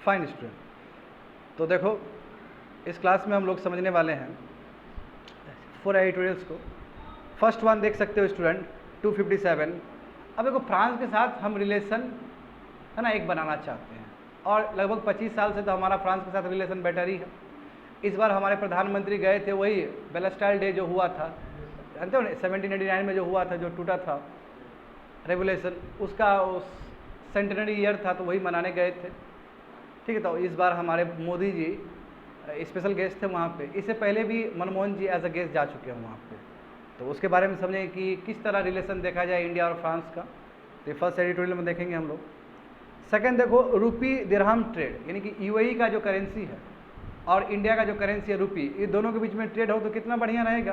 Fine student, तो देखो इस क्लास में हम लोग समझने वाले हैं 4 एडिटोरियल्स को। फर्स्ट वन देख सकते हो स्टूडेंट 257। अब देखो फ्रांस के साथ हम रिलेशन है ना एक बनाना चाहते हैं, और लगभग 25 साल से तो हमारा फ्रांस के साथ रिलेशन बेटर ही है। इस बार हमारे प्रधानमंत्री गए थे, वही बेलास्टाइल डे जो हुआ था, जानते हो 1789 में जो हुआ था, जो टूटा था रेवोल्यूशन, उसका उस सेंटेनरी ईयर था, तो वही मनाने गए थे। ठीक है, तो इस बार हमारे मोदी जी स्पेशल गेस्ट थे वहाँ पे। इससे पहले भी मनमोहन जी एज अ गेस्ट जा चुके हैं वहाँ पे, तो उसके बारे में समझें कि किस तरह रिलेशन देखा जाए इंडिया और फ्रांस का। तो फर्स्ट एडिटोरियल में देखेंगे हम लोग। सेकंड देखो रूपी दिरहम ट्रेड, यानी कि यूएई का जो करेंसी है और इंडिया का जो करेंसी है रूपी, ये दोनों के बीच में ट्रेड हो तो कितना बढ़िया रहेगा।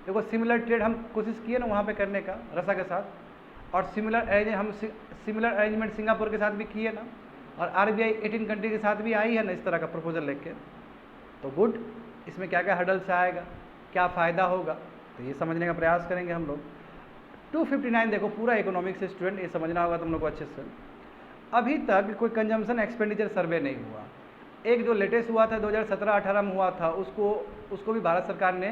देखो सिमिलर ट्रेड हम कोशिश किए ना वहाँ पे करने का रसा के साथ, और सिमिलर अरेंजमेंट सिंगापुर के साथ भी किए ना, और आरबीआई 18 कंट्री के साथ भी आई है ना इस तरह का प्रपोजल लेके। तो गुड, इसमें क्या क्या हर्डल्स आएगा, क्या फ़ायदा होगा, तो ये समझने का प्रयास करेंगे हम लोग। 259 देखो पूरा इकोनॉमिक्स से स्टूडेंट, ये समझना होगा तुम लोग को अच्छे से। अभी तक कोई कंजम्पशन एक्सपेंडिचर सर्वे नहीं हुआ। एक जो लेटेस्ट हुआ था 2017-18 में हुआ था, उसको भी भारत सरकार ने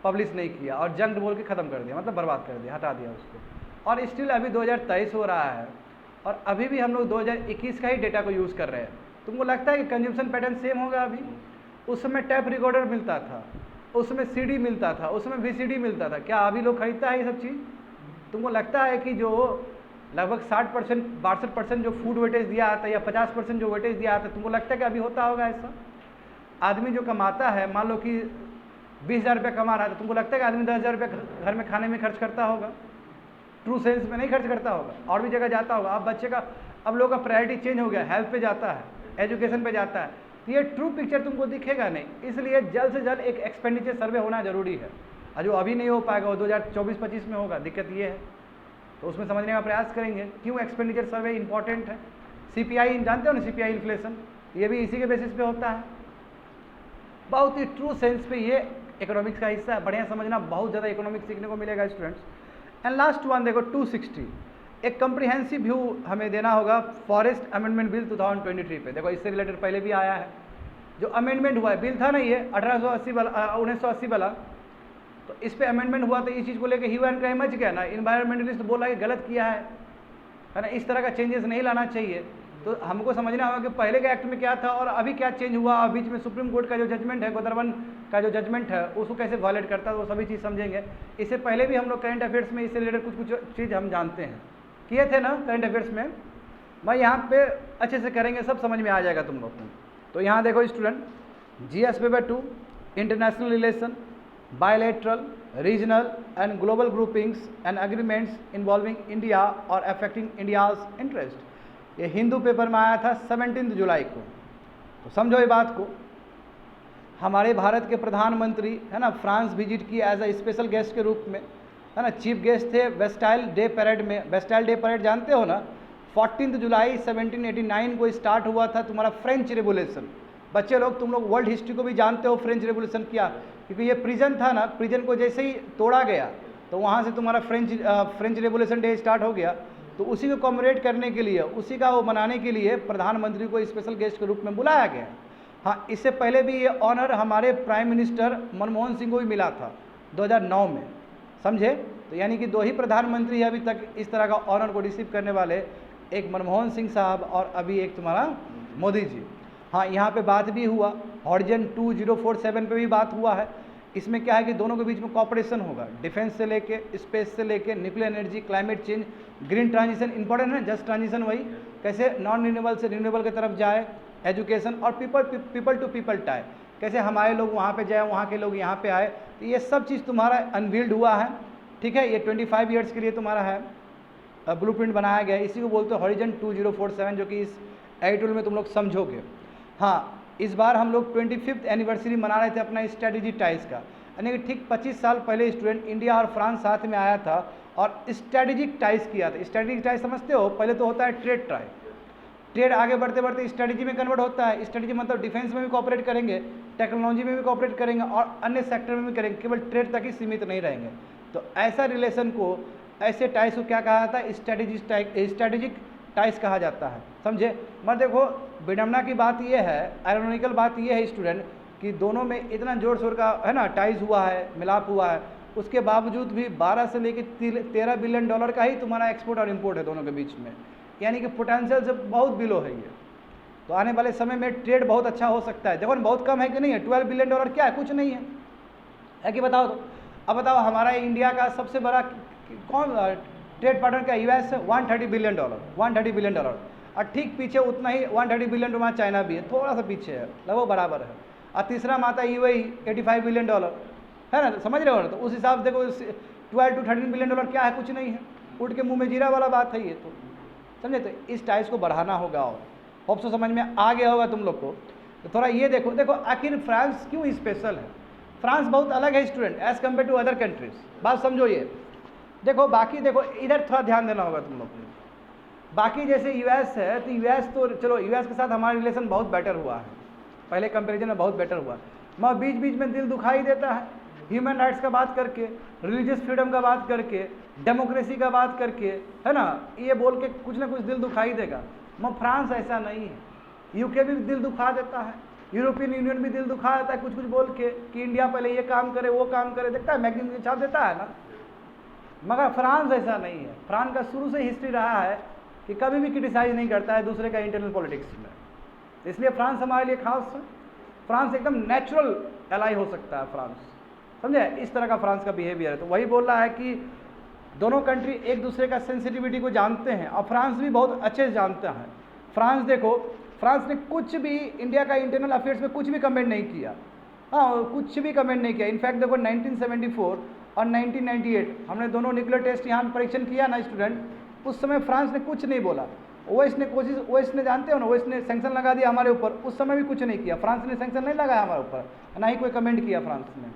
पब्लिश नहीं किया और जंक बोल के ख़त्म कर दिया, मतलब बर्बाद कर दिया, हटा दिया उसको। और स्टिल अभी 2023 हो रहा है और अभी भी हम लोग 2021 का ही डेटा को यूज़ कर रहे हैं। तुमको लगता है कि कंजम्पशन पैटर्न सेम होगा अभी? उस समय टैप रिकॉर्डर मिलता था, उसमें सीडी मिलता था, उसमें वीसीडी मिलता था, क्या अभी लोग खरीदता है ये सब चीज़? तुमको लगता है कि जो लगभग 60% 62% जो फूड वेटेज दिया आता है या 50% जो वेटेज दिया आता है, तुमको लगता है कि अभी होता होगा ऐसा? आदमी जो कमाता है, मान लो कि 20,000 रुपये कमा रहा है, तो तुमको लगता है कि आदमी 10,000 रुपये घर में खाने में खर्च करता होगा? ट्रू सेंस में नहीं खर्च करता होगा, और भी जगह जाता होगा। अब बच्चे का, अब लोगों का प्रायोरिटी चेंज हो गया, हेल्थ पे जाता है, एजुकेशन पे जाता है, तो ये ट्रू पिक्चर तुमको दिखेगा नहीं। इसलिए जल्द से जल्द एक एक्सपेंडिचर सर्वे होना जरूरी है, और जो अभी नहीं हो पाएगा वो 2024-25 में होगा। दिक्कत ये है, तो उसमें समझने का प्रयास करेंगे क्यों एक्सपेंडिचर सर्वे इंपॉर्टेंट है। सीपीआई जानते हो ना, सीपीआई इन्फ्लेशन, ये भी इसी के बेसिस पे होता है। बहुत ही ट्रू सेंस पे ये इकोनॉमिक्स का हिस्सा है, बढ़िया समझना, बहुत ज़्यादा इकोनॉमिक्स सीखने को मिलेगा स्टूडेंट्स। एंड लास्ट वन देखो 260, एक कम्प्रिहेंसिव व्यू हमें देना होगा फॉरेस्ट अमेंडमेंट बिल 2023 पे। देखो इससे रिलेटेड पहले भी आया है, जो अमेंडमेंट हुआ है, बिल था ना ये 1980 वाला, तो इस पे अमेंडमेंट हुआ, तो इस चीज़ को लेकर ह्यू एंड क्राई मच गया ना। इन्वायरमेंटलिस्ट बोला कि गलत किया है ना, इस तरह का चेंजेस नहीं लाना चाहिए। तो हमको समझना होगा कि पहले के एक्ट में क्या था और अभी क्या चेंज हुआ, और बीच में सुप्रीम कोर्ट का जो जजमेंट है, गोदरवन का जो जजमेंट है, उसको कैसे वायलेट करता है, वो सभी चीज़ समझेंगे। इससे पहले भी हम लोग करंट अफेयर्स में इससे रिलेटेड कुछ चीज़ हम जानते हैं, किए थे ना करंट अफेयर्स में। भाई यहाँ पे अच्छे से करेंगे, सब समझ में आ जाएगा तुम लोग को। तो यहाँ देखो student, GS paper 2 international relation, bilateral, regional and global groupings and agreements involving India और अफेक्टिंग इंडियाज इंटरेस्ट, ये हिंदू पेपर में आया था 17 जुलाई को। तो समझो ये बात को, हमारे भारत के प्रधानमंत्री है ना फ्रांस विजिट की एज अ स्पेशल गेस्ट के रूप में, है ना, चीफ गेस्ट थे वेस्टाइल डे परेड में। वेस्टाइल डे परेड जानते हो ना, 14 जुलाई 1789 को स्टार्ट हुआ था तुम्हारा फ्रेंच रेवोल्यूशन। बच्चे लोग, तुम लोग वर्ल्ड हिस्ट्री को भी जानते हो, फ्रेंच रेवोल्यूशन किया, क्योंकि ये प्रिजन था ना, प्रिजन को जैसे ही तोड़ा गया तो वहाँ से तुम्हारा फ्रेंच रेवोल्यूशन डे स्टार्ट हो गया। तो उसी को कॉमरेट करने के लिए, उसी का वो मनाने के लिए प्रधानमंत्री को स्पेशल गेस्ट के रूप में बुलाया गया। हाँ, इससे पहले भी ये ऑनर हमारे प्राइम मिनिस्टर मनमोहन सिंह को भी मिला था 2009 में, समझे। तो यानी कि 2 ही प्रधानमंत्री अभी तक इस तरह का ऑनर को रिसीव करने वाले, एक मनमोहन सिंह साहब और अभी एक तुम्हारा मोदी जी। हाँ, यहाँ पे बात भी हुआ, हॉरिजन 2047 पे भी बात हुआ है। इसमें क्या है कि दोनों के बीच में कॉपरेशन होगा, डिफेंस से लेके, स्पेस से लेके, nuclear energy, climate change, green transition important है, जस्ट ट्रांजिशन वही, कैसे नॉन रिन्यूएबल से रिन्यूएबल की तरफ जाए, एजुकेशन और पीपल टू पीपल टाई, कैसे हमारे लोग वहाँ पे जाए, वहाँ के लोग यहाँ पे आए। तो ये सब चीज़ तुम्हारा अनवील्ड हुआ है, ठीक है। ये 25 ईयर्स के लिए तुम्हारा है ब्लूप्रिंट बनाया गया है, इसी को बोलते हैं हॉरिजन 2047, जो कि इस एडिटोरियल में तुम लोग समझोगे। हाँ, इस बार हम लोग 25th एनिवर्सरी मना रहे थे अपना स्ट्रेटेजी टाइज का, यानी कि ठीक 25 साल पहले स्टूडेंट इंडिया और फ्रांस साथ में आया था और स्ट्रेटेजिक टाइज किया था। स्ट्रेटेजिक टाइज समझते हो, पहले तो होता है ट्रेड टाई, ट्रेड आगे बढ़ते बढ़ते स्ट्रेटेजी में कन्वर्ट होता है। स्ट्रेटेजी मतलब डिफेंस में भी कॉपरेट करेंगे, टेक्नोलॉजी में भी कॉपरेट करेंगे और अन्य सेक्टर में भी करेंगे, केवल ट्रेड तक ही सीमित नहीं रहेंगे। तो ऐसा रिलेशन को, ऐसे टाइज को क्या कहा जाता है, स्ट्रेटेजिक टाइज कहा जाता है, समझे। मत देखो विडम्बना की बात ये है, आयरॉनिकल बात ये है स्टूडेंट, कि दोनों में इतना जोर शोर का है ना टाइज हुआ है, मिलाप हुआ है, उसके बावजूद भी 12 से लेकर 13 बिलियन डॉलर का ही तुम्हारा एक्सपोर्ट और इंपोर्ट है दोनों के बीच में, यानी कि पोटेंशियल से बहुत बिलो है ये। तो आने वाले समय में ट्रेड बहुत अच्छा हो सकता है। देखो बहुत कम है कि नहीं है, 12 बिलियन डॉलर क्या है, कुछ नहीं है कि बताओ। तो अब बताओ हमारा इंडिया का सबसे बड़ा कौन ट्रेड पार्टनर क्या, यूएस है, 130 बिलियन डॉलर, 130 बिलियन डॉलर। और ठीक पीछे उतना ही 130 बिलियन डॉलर चाइना भी है, थोड़ा सा पीछे है, लगभग बराबर है। और तीसरा माता यूएई 85 बिलियन डॉलर है ना, समझ रहे हो ना। तो उस हिसाब से देखो 12 to 13 बिलियन डॉलर क्या है, कुछ नहीं है, उठ के मुंह में जीरा वाला बात है ये। तो समझे, तो इस टाइज को बढ़ाना होगा और होप सो समझ में आ गया होगा तुम लोग को। तो थोड़ा ये देखो आखिर फ्रांस क्यों स्पेशल है। फ्रांस बहुत अलग है student as compare to other countries, बात समझो ये। देखो बाकी देखो इधर थोड़ा ध्यान देना होगा तुम लोग को। बाकी जैसे यूएस है, तो यूएस तो चलो यूएस के साथ हमारा रिलेशन बहुत बेटर हुआ है, पहले कंपेरिजन में बहुत बेटर हुआ, मगर बीच बीच में दिल दुखाई देता है ह्यूमन राइट्स का बात करके, रिलीजियस फ्रीडम का बात करके, डेमोक्रेसी का बात करके, है ना, ये बोल के कुछ ना कुछ दिल दुखाई देगा। मगर फ्रांस ऐसा नहीं है, यूके भी दिल दुखा देता है, यूरोपियन यूनियन भी दिल दुखा देता है कुछ कुछ बोल के कि इंडिया पहले ये काम करे वो काम करे, देखता है मैगजीन में छाप देता है ना। मगर फ्रांस ऐसा नहीं है, फ्रांस का शुरू से हिस्ट्री रहा है कि कभी भी क्रिटिसाइज नहीं करता है दूसरे का इंटरनल पॉलिटिक्स में, इसलिए फ्रांस हमारे लिए खास है। फ्रांस एकदम नेचुरल एलाई हो सकता है फ्रांस, समझे, इस तरह का फ्रांस का बिहेवियर है। तो वही बोल रहा है कि दोनों कंट्री एक दूसरे का सेंसिटिविटी को जानते हैं और फ्रांस भी बहुत अच्छे से जानता है। फ्रांस देखो, फ्रांस ने कुछ भी इंडिया का इंटरनल अफेयर्स में कुछ भी कमेंट नहीं किया, हाँ कुछ भी कमेंट नहीं किया। इनफैक्ट देखो 1974 और 1998 हमने दोनों न्यूक्लियर टेस्ट यहाँ परीक्षण किया ना स्टूडेंट, उस समय फ्रांस ने कुछ नहीं बोला। ओएस ने कोशिश, ओएस ने जानते हो ना, ओएस ने सैंक्शन लगा दिया हमारे ऊपर, उस समय भी कुछ नहीं किया, फ्रांस ने सैंक्शन नहीं लगाया हमारे ऊपर, ना ही कोई कमेंट किया फ्रांस ने।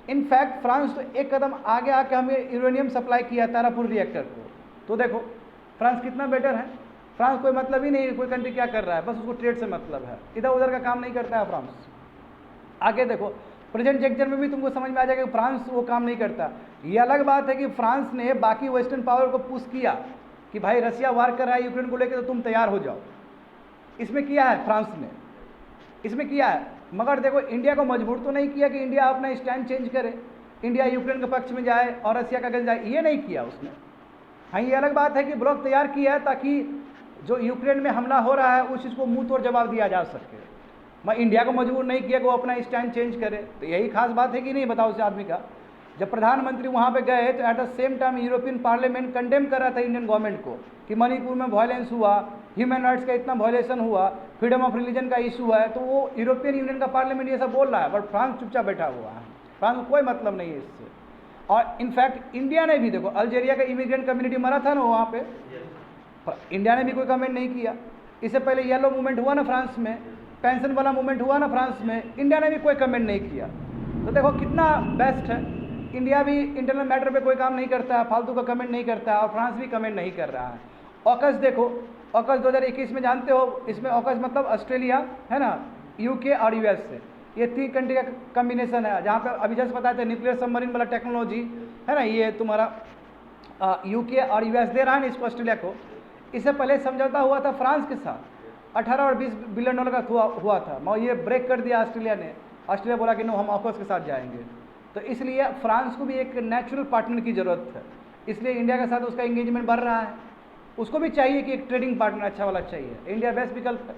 इनफैक्ट फ्रांस तो एक कदम आगे आके हमें यूरेनियम सप्लाई किया तारापुर रिएक्टर को। तो देखो फ्रांस कितना बेटर है। फ्रांस कोई मतलब ही नहीं है कोई कंट्री क्या कर रहा है, बस उसको ट्रेड से मतलब है, इधर उधर का काम नहीं करता है फ्रांस। आगे देखो प्रेजेंट जेक्चर में भी तुमको समझ में आ जाएगा कि फ्रांस वो काम नहीं करता। ये अलग बात है कि फ्रांस ने बाकी वेस्टर्न पावर को पुश किया कि भाई रसिया वार कर रहा है यूक्रेन को लेकर, तो तुम तैयार हो जाओ, इसमें किया है फ्रांस ने, इसमें किया है। मगर देखो इंडिया को मजबूर तो नहीं किया कि इंडिया अपना स्टैंड चेंज करे, इंडिया यूक्रेन के पक्ष में जाए और रसिया का अगेंस्ट जाए, ये नहीं किया उसने। हाँ ये अलग बात है कि ब्लॉक तैयार किया है ताकि जो यूक्रेन में हमला हो रहा है उस चीज़ को मुंह तोड़ जवाब दिया जा सके। मैं इंडिया को मजबूर नहीं किया कि वो अपना स्टैंड चेंज करे, तो यही खास बात है कि नहीं, बताओ उस आदमी का। जब प्रधानमंत्री वहाँ पे गए तो at the same time European parliament condemn कर रहा था इंडियन गवर्नमेंट को कि मणिपुर में वायलेंस हुआ, ह्यूमन राइट्स का इतना वायलेशन हुआ, फ्रीडम ऑफ रिलीजन का इशू है, तो वो यूरोपियन यूनियन का पार्लियामेंट ये सब बोल रहा है, बट फ्रांस चुपचाप बैठा हुआ है, फ्रांस को कोई मतलब नहीं है इससे। और इनफैक्ट इंडिया ने भी देखो, अल्जेरिया का इमिग्रेंट कम्युनिटी मरा था ना वहाँ पे, इंडिया ने भी कोई कमेंट नहीं किया। इससे पहले येलो मूवमेंट हुआ ना फ्रांस में, पेंशन वाला मूवमेंट हुआ ना फ्रांस में, इंडिया ने भी कोई कमेंट नहीं किया। तो देखो कितना बेस्ट है, इंडिया भी इंटरनल मैटर पे कोई काम नहीं करता है, फालतू का कमेंट नहीं करता है, और फ्रांस भी कमेंट नहीं कर रहा है। ऑकस देखो, ऑकस 2021 में जानते हो, इसमें ऑकस मतलब ऑस्ट्रेलिया है ना, यूके और यूएस से, ये 3 कंट्री का कम्बिनेशन है, जहाँ पे अभी जैसे बताए थे न्यूक्लियर सबमरीन वाला टेक्नोलॉजी है ना, ये तुम्हारा यूके और यूएस दे रहा है ना इसको ऑस्ट्रेलिया को। इससे पहले समझौता हुआ था फ्रांस के साथ 18 और 20 बिलियन डॉलर का हुआ था, मगर ये ब्रेक कर दिया ऑस्ट्रेलिया ने। ऑस्ट्रेलिया बोला कि नो हम ऑकस के साथ जाएंगे। तो इसलिए फ्रांस को भी एक नेचुरल पार्टनर की ज़रूरत है, इसलिए इंडिया के साथ उसका एंगेजमेंट बढ़ रहा है। उसको भी चाहिए कि एक ट्रेडिंग पार्टनर अच्छा वाला चाहिए, इंडिया बेस्ट विकल्प है।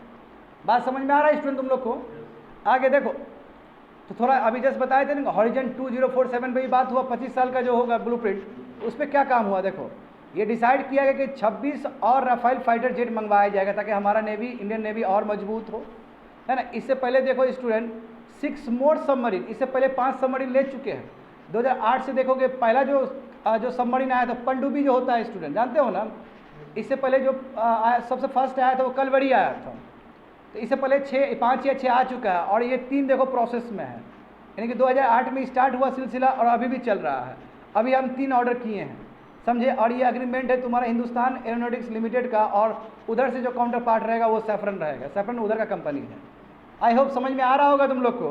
बात समझ में आ रहा है स्टूडेंट तुम लोग को? आगे देखो, तो थोड़ा अभी जस्ट बताए थे ना हॉरिजन 2047 पे ही बात हुआ, 25 साल का जो होगा ब्लूप्रिंट, उस पर क्या काम हुआ। देखो ये डिसाइड किया गया कि 26 और राफेल फाइटर जेट मंगवाया जाएगा ताकि हमारा नेवी, इंडियन नेवी और मजबूत हो, है ना। इससे पहले देखो स्टूडेंट 6 मोर सबमरीन, इससे पहले 5 सबमरीन ले चुके हैं। 2008 से देखोगे पहला जो सबमरीन आया था पनडुब्बी जो होता है स्टूडेंट, जानते हो ना। इससे पहले जो सबसे फर्स्ट आया था वो कलवरी आया था। तो इससे पहले 5 या 6 आ चुका है, और ये 3 देखो प्रोसेस में है, यानी कि 2008 में स्टार्ट हुआ सिलसिला और अभी भी चल रहा है। अभी हम 3 ऑर्डर किए हैं, समझे। और ये एग्रीमेंट है तुम्हारा हिंदुस्तान एरोनॉटिक्स लिमिटेड का, और उधर से जो काउंटर पार्ट रहेगा वो सैफरन रहेगा, सैफरन उधर का कंपनी है। आई होप समझ में आ रहा होगा तुम लोग को,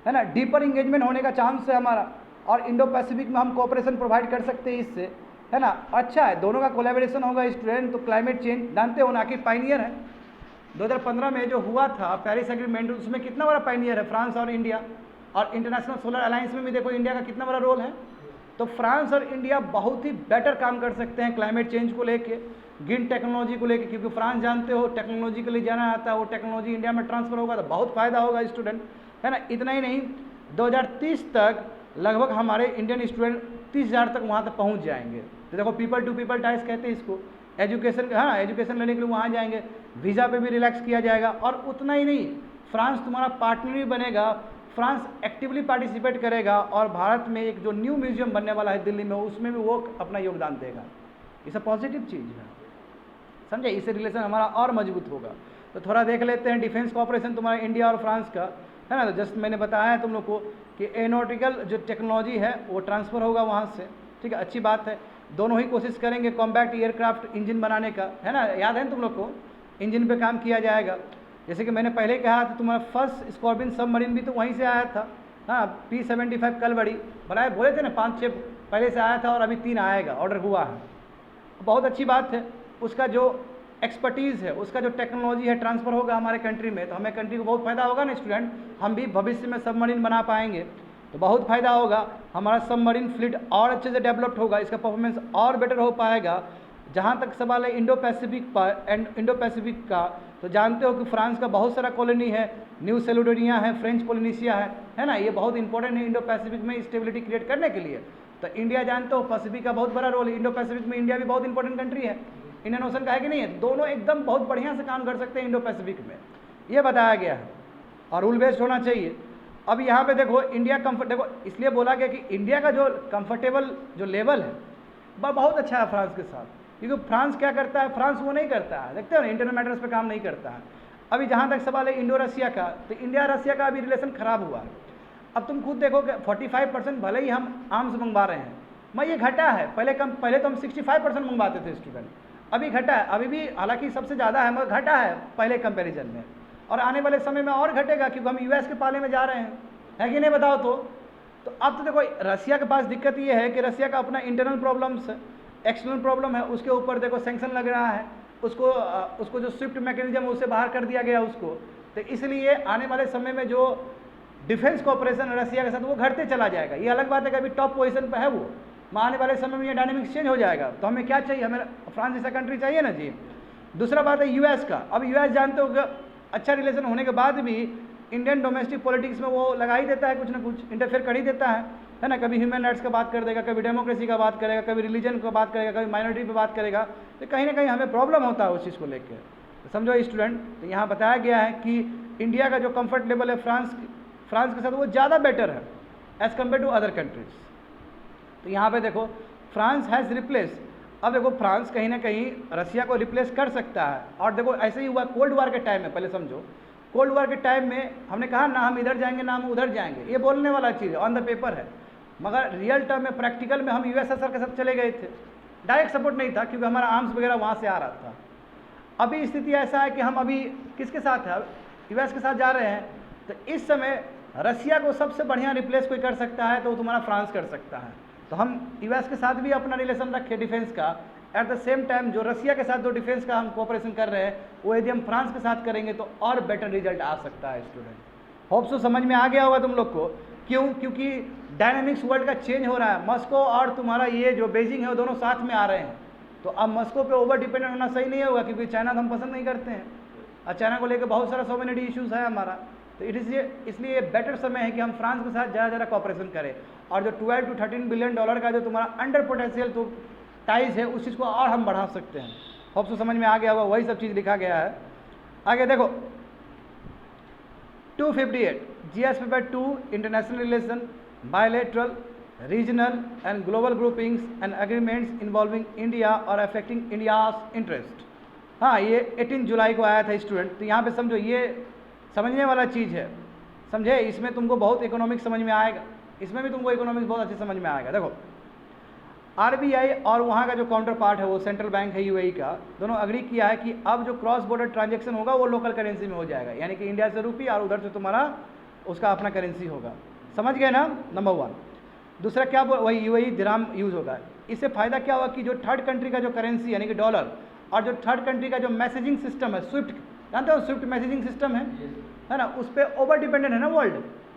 है ना। डीपर इंगेजमेंट होने का चांस है हमारा, और इंडो पैसिफिक में हम कोऑपरेशन प्रोवाइड कर सकते हैं इससे, है ना। अच्छा है, दोनों का कोलैबोरेशन होगा स्टूडेंट। तो क्लाइमेट चेंज जानते हो ना कि पाइनियर है, 2015 में जो हुआ था पेरिस एग्रीमेंट, उसमें कितना बड़ा पायनियर है फ्रांस और इंडिया। और इंटरनेशनल सोलर अलायंस में भी देखो इंडिया का कितना बड़ा रोल है। तो फ्रांस और इंडिया बहुत ही बेटर काम कर सकते हैं क्लाइमेट चेंज को लेके, ग्रीन टेक्नोलॉजी को लेके, क्योंकि फ्रांस जानते हो टेक्नोलॉजी के लिए जाना आता है, वो टेक्नोलॉजी इंडिया में ट्रांसफर होगा तो बहुत फायदा होगा स्टूडेंट, है ना। इतना ही नहीं, 2030 तक लगभग हमारे इंडियन स्टूडेंट 30,000 तक वहाँ तक पहुँच जाएंगे। तो देखो पीपल टू पीपल टाइज कहते हैं इसको, एजुकेशन, हाँ एजुकेशन लेने के लिए वहाँ जाएंगे, वीज़ा पे भी रिलैक्स किया जाएगा। और उतना ही नहीं, फ्रांस तुम्हारा पार्टनर भी बनेगा, फ्रांस एक्टिवली पार्टिसिपेट करेगा और भारत में एक जो न्यू म्यूजियम बनने वाला है दिल्ली में, उसमें भी वो अपना योगदान देगा। ये सब पॉजिटिव चीज़ है, समझे। इससे रिलेशन हमारा और मजबूत होगा। तो थोड़ा देख लेते हैं डिफेंस कॉपरेशन तुम्हारा इंडिया और फ्रांस का, है ना। तो जस्ट मैंने बताया है तुम लोग को कि एरोनॉटिकल जो टेक्नोलॉजी है वो ट्रांसफ़र होगा वहाँ से, ठीक है, अच्छी बात है। दोनों ही कोशिश करेंगे कॉम्बैट एयरक्राफ्ट इंजन बनाने का, है ना, याद है तुम लोग को, इंजन पे काम किया जाएगा। जैसे कि मैंने पहले कहा था, तुम्हारा फर्स्ट स्कॉर्पियन सबमरीन भी तो वहीं से आया था, हाँ, P-75 कलवड़ी बनाए, बोले थे ना 5-6 पहले से आया था और अभी 3 आएगा, ऑर्डर हुआ है, बहुत अच्छी बात है। उसका जो एक्सपर्टीज़ है, उसका जो टेक्नोलॉजी है ट्रांसफ़र होगा हमारे कंट्री में, तो हमें कंट्री को बहुत फ़ायदा होगा ना स्टूडेंट। हम भी भविष्य में सबमरीन बना पाएंगे तो बहुत फ़ायदा होगा, हमारा सबमरीन फ्लीट और अच्छे से डेवलप्ड होगा, इसका परफॉर्मेंस और बेटर हो पाएगा। जहाँ तक सवाल है इंडो पैसिफिक का, तो जानते हो कि फ्रांस का बहुत सारा कॉलोनी है, न्यू सेलोडोनिया है, फ्रेंच पोलिनेशिया है ना, ये बहुत इंपॉर्टेंट है इंडो पैसिफिक में स्टेबिलिटी क्रिएट करने के लिए। तो इंडिया जानते हो पैसिफिक का बहुत बड़ा रोल है, इंडो पैसिफिक में इंडिया भी बहुत इंपॉर्टेंट कंट्री है, इंडियन ओशन का है कि नहीं है, दोनों एकदम बहुत बढ़िया से काम कर सकते हैं इंडो पैसिफिक में, ये बताया गया है और रूल बेस्ड होना चाहिए। अब यहाँ पे देखो इंडिया देखो इसलिए बोला गया कि इंडिया का जो कंफर्टेबल जो लेवल है वह बहुत अच्छा है फ्रांस के साथ, क्योंकि फ्रांस क्या करता है, फ्रांस वो नहीं करता है, देखते हो ना, इंटरनल मैटर्स पे काम नहीं करता है। अभी जहाँ तक सवाल है इंडो रसिया का, तो इंडिया रसिया का अभी रिलेशन ख़राब हुआ है। अब तुम खुद देखो कि 45% भले ही हम आर्म्स मंगवा रहे हैं, मैं ये घटा है, पहले तो हम 65% मंगवाते थे स्टूडेंट, अभी घटा है, अभी भी हालांकि सबसे ज़्यादा है मगर घटा है पहले कंपैरिजन में, और आने वाले समय में और घटेगा क्योंकि हम यूएस के पाले में जा रहे हैं, है कि नहीं बताओ। तो अब तो देखो रसिया के पास दिक्कत ये है कि रसिया का अपना इंटरनल प्रॉब्लम्स है, एक्सटर्नल प्रॉब्लम है, उसके ऊपर देखो सैंक्शन लग रहा है, उसको जो स्विफ्ट मैकेनिज्म उससे बाहर कर दिया गया उसको। तो इसलिए आने वाले समय में जो डिफेंस कॉपरेशन रसिया के साथ वो घटते चला जाएगा। ये अलग बात है कि अभी टॉप पोजीशन पर है वो, आने वाले समय में ये डायनेमिक्स चेंज हो जाएगा। तो हमें क्या चाहिए, हमें फ्रांस जैसा कंट्री चाहिए ना जी। दूसरा बात है यूएस का। अब यूएस जानते हो कि अच्छा रिलेशन होने के बाद भी इंडियन डोमेस्टिक पॉलिटिक्स में वो लगा ही देता है, कुछ ना कुछ इंटरफेयर कर ही देता है ना। कभी ह्यूमन राइट्स का बात कर देगा, कभी डेमोक्रेसी का बात करेगा, कभी रिलीजन का बात करेगा, कभी माइनॉरिटी पे बात करेगा, तो कहीं ना कहीं हमें प्रॉब्लम होता है उस चीज़ को लेकर। तो समझो स्टूडेंट, तो यहाँ बताया गया है कि इंडिया का जो कम्फर्ट लेवल है फ्रांस के साथ वो ज़्यादा बेटर है as compare to other countries. तो यहाँ पे देखो फ्रांस हैज़ रिप्लेस, अब देखो फ्रांस कहीं ना कहीं रसिया को रिप्लेस कर सकता है। और देखो ऐसे ही हुआ कोल्ड वार के टाइम में, पहले समझो कोल्ड वार के टाइम में हमने कहा ना हम इधर जाएंगे ना हम उधर जाएंगे, ये बोलने वाला चीज़ है, ऑन द पेपर है, मगर रियल टर्म में प्रैक्टिकल में हम यूएसएसआर के साथ चले गए थे। डायरेक्ट सपोर्ट नहीं था क्योंकि हमारा आर्म्स वगैरह वहाँ से आ रहा था। अभी स्थिति ऐसा है कि हम अभी किसके साथ है, यूएस के साथ जा रहे हैं। तो इस समय रसिया को सबसे बढ़िया रिप्लेस कोई कर सकता है तो वो तुम्हारा फ्रांस कर सकता है। तो हम यूएस के साथ भी अपना रिलेशन रखें डिफेंस का, एट द सेम टाइम जो रसिया के साथ जो डिफेंस का हम कोऑपरेशन कर रहे हैं वो यदि हम फ्रांस के साथ करेंगे तो और बेटर रिजल्ट आ सकता है स्टूडेंट। होप सो समझ में आ गया होगा तुम लोग को। क्यों? क्योंकि डायनामिक्स वर्ल्ड का चेंज हो रहा है, मॉस्को और तुम्हारा ये जो बीजिंग है वो दोनों साथ में आ रहे हैं। तो अब मॉस्को पे ओवर डिपेंडेंट होना सही नहीं होगा क्योंकि चाइना तो हम पसंद नहीं करते हैं और चाइना को लेकर बहुत सारा सोवेनिटी इश्यूज़ है हमारा। तो इसलिए बेटर समय है कि हम फ्रांस के साथ ज़्यादा कोऑपरेशन करें और जो 12 to 13 बिलियन डॉलर का जो तुम्हारा अंडर पोटेंशियल तो टाइज है उस चीज़ को और हम बढ़ा सकते हैं। होप सो समझ में आ गया होगा, वही सब चीज़ लिखा गया है। आगे देखो 258 GS paper 2 international relation, bilateral, regional and global groupings and agreements involving India और अफेक्टिंग इंडियाज इंटरेस्ट। हाँ, ये 18 जुलाई को आया था स्टूडेंट। तो यहाँ पे समझो ये समझने वाला चीज़ है, समझे। इसमें तुमको बहुत इकोनॉमिक्स समझ में आएगा, इसमें भी तुमको इकोनॉमिक्स बहुत अच्छे समझ में आएगा। देखो आरबीआई और वहाँ का जो काउंटर पार्ट है वो सेंट्रल बैंक है यूएई का, दोनों अग्री किया है कि अब जो क्रॉस बॉर्डर ट्रांजैक्शन होगा वो लोकल करेंसी में हो जाएगा, यानी कि इंडिया से रुपी और उधर से तुम्हारा उसका अपना करेंसी होगा। समझ गए ना, नंबर 1। दूसरा क्या, वही यूएई दिरहम यूज़ होगा। इससे फ़ायदा क्या होगा कि जो थर्ड कंट्री का जो करेंसी यानी कि डॉलर और जो थर्ड कंट्री का जो मैसेजिंग सिस्टम है स्विफ्ट जानते हो स्विफ्ट मैसेजिंग सिस्टम है ना, उस पर ओवर डिपेंडेंट है ना वर्ल्ड,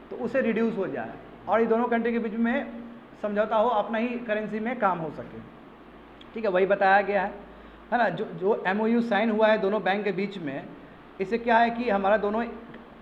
तो उसे रिड्यूस हो जाए और ये दोनों कंट्री के बीच में समझौता हो, अपना ही करेंसी में काम हो सके। ठीक है, वही बताया गया है ना। जो MOU साइन हुआ है दोनों बैंक के बीच में, इससे क्या है कि हमारा दोनों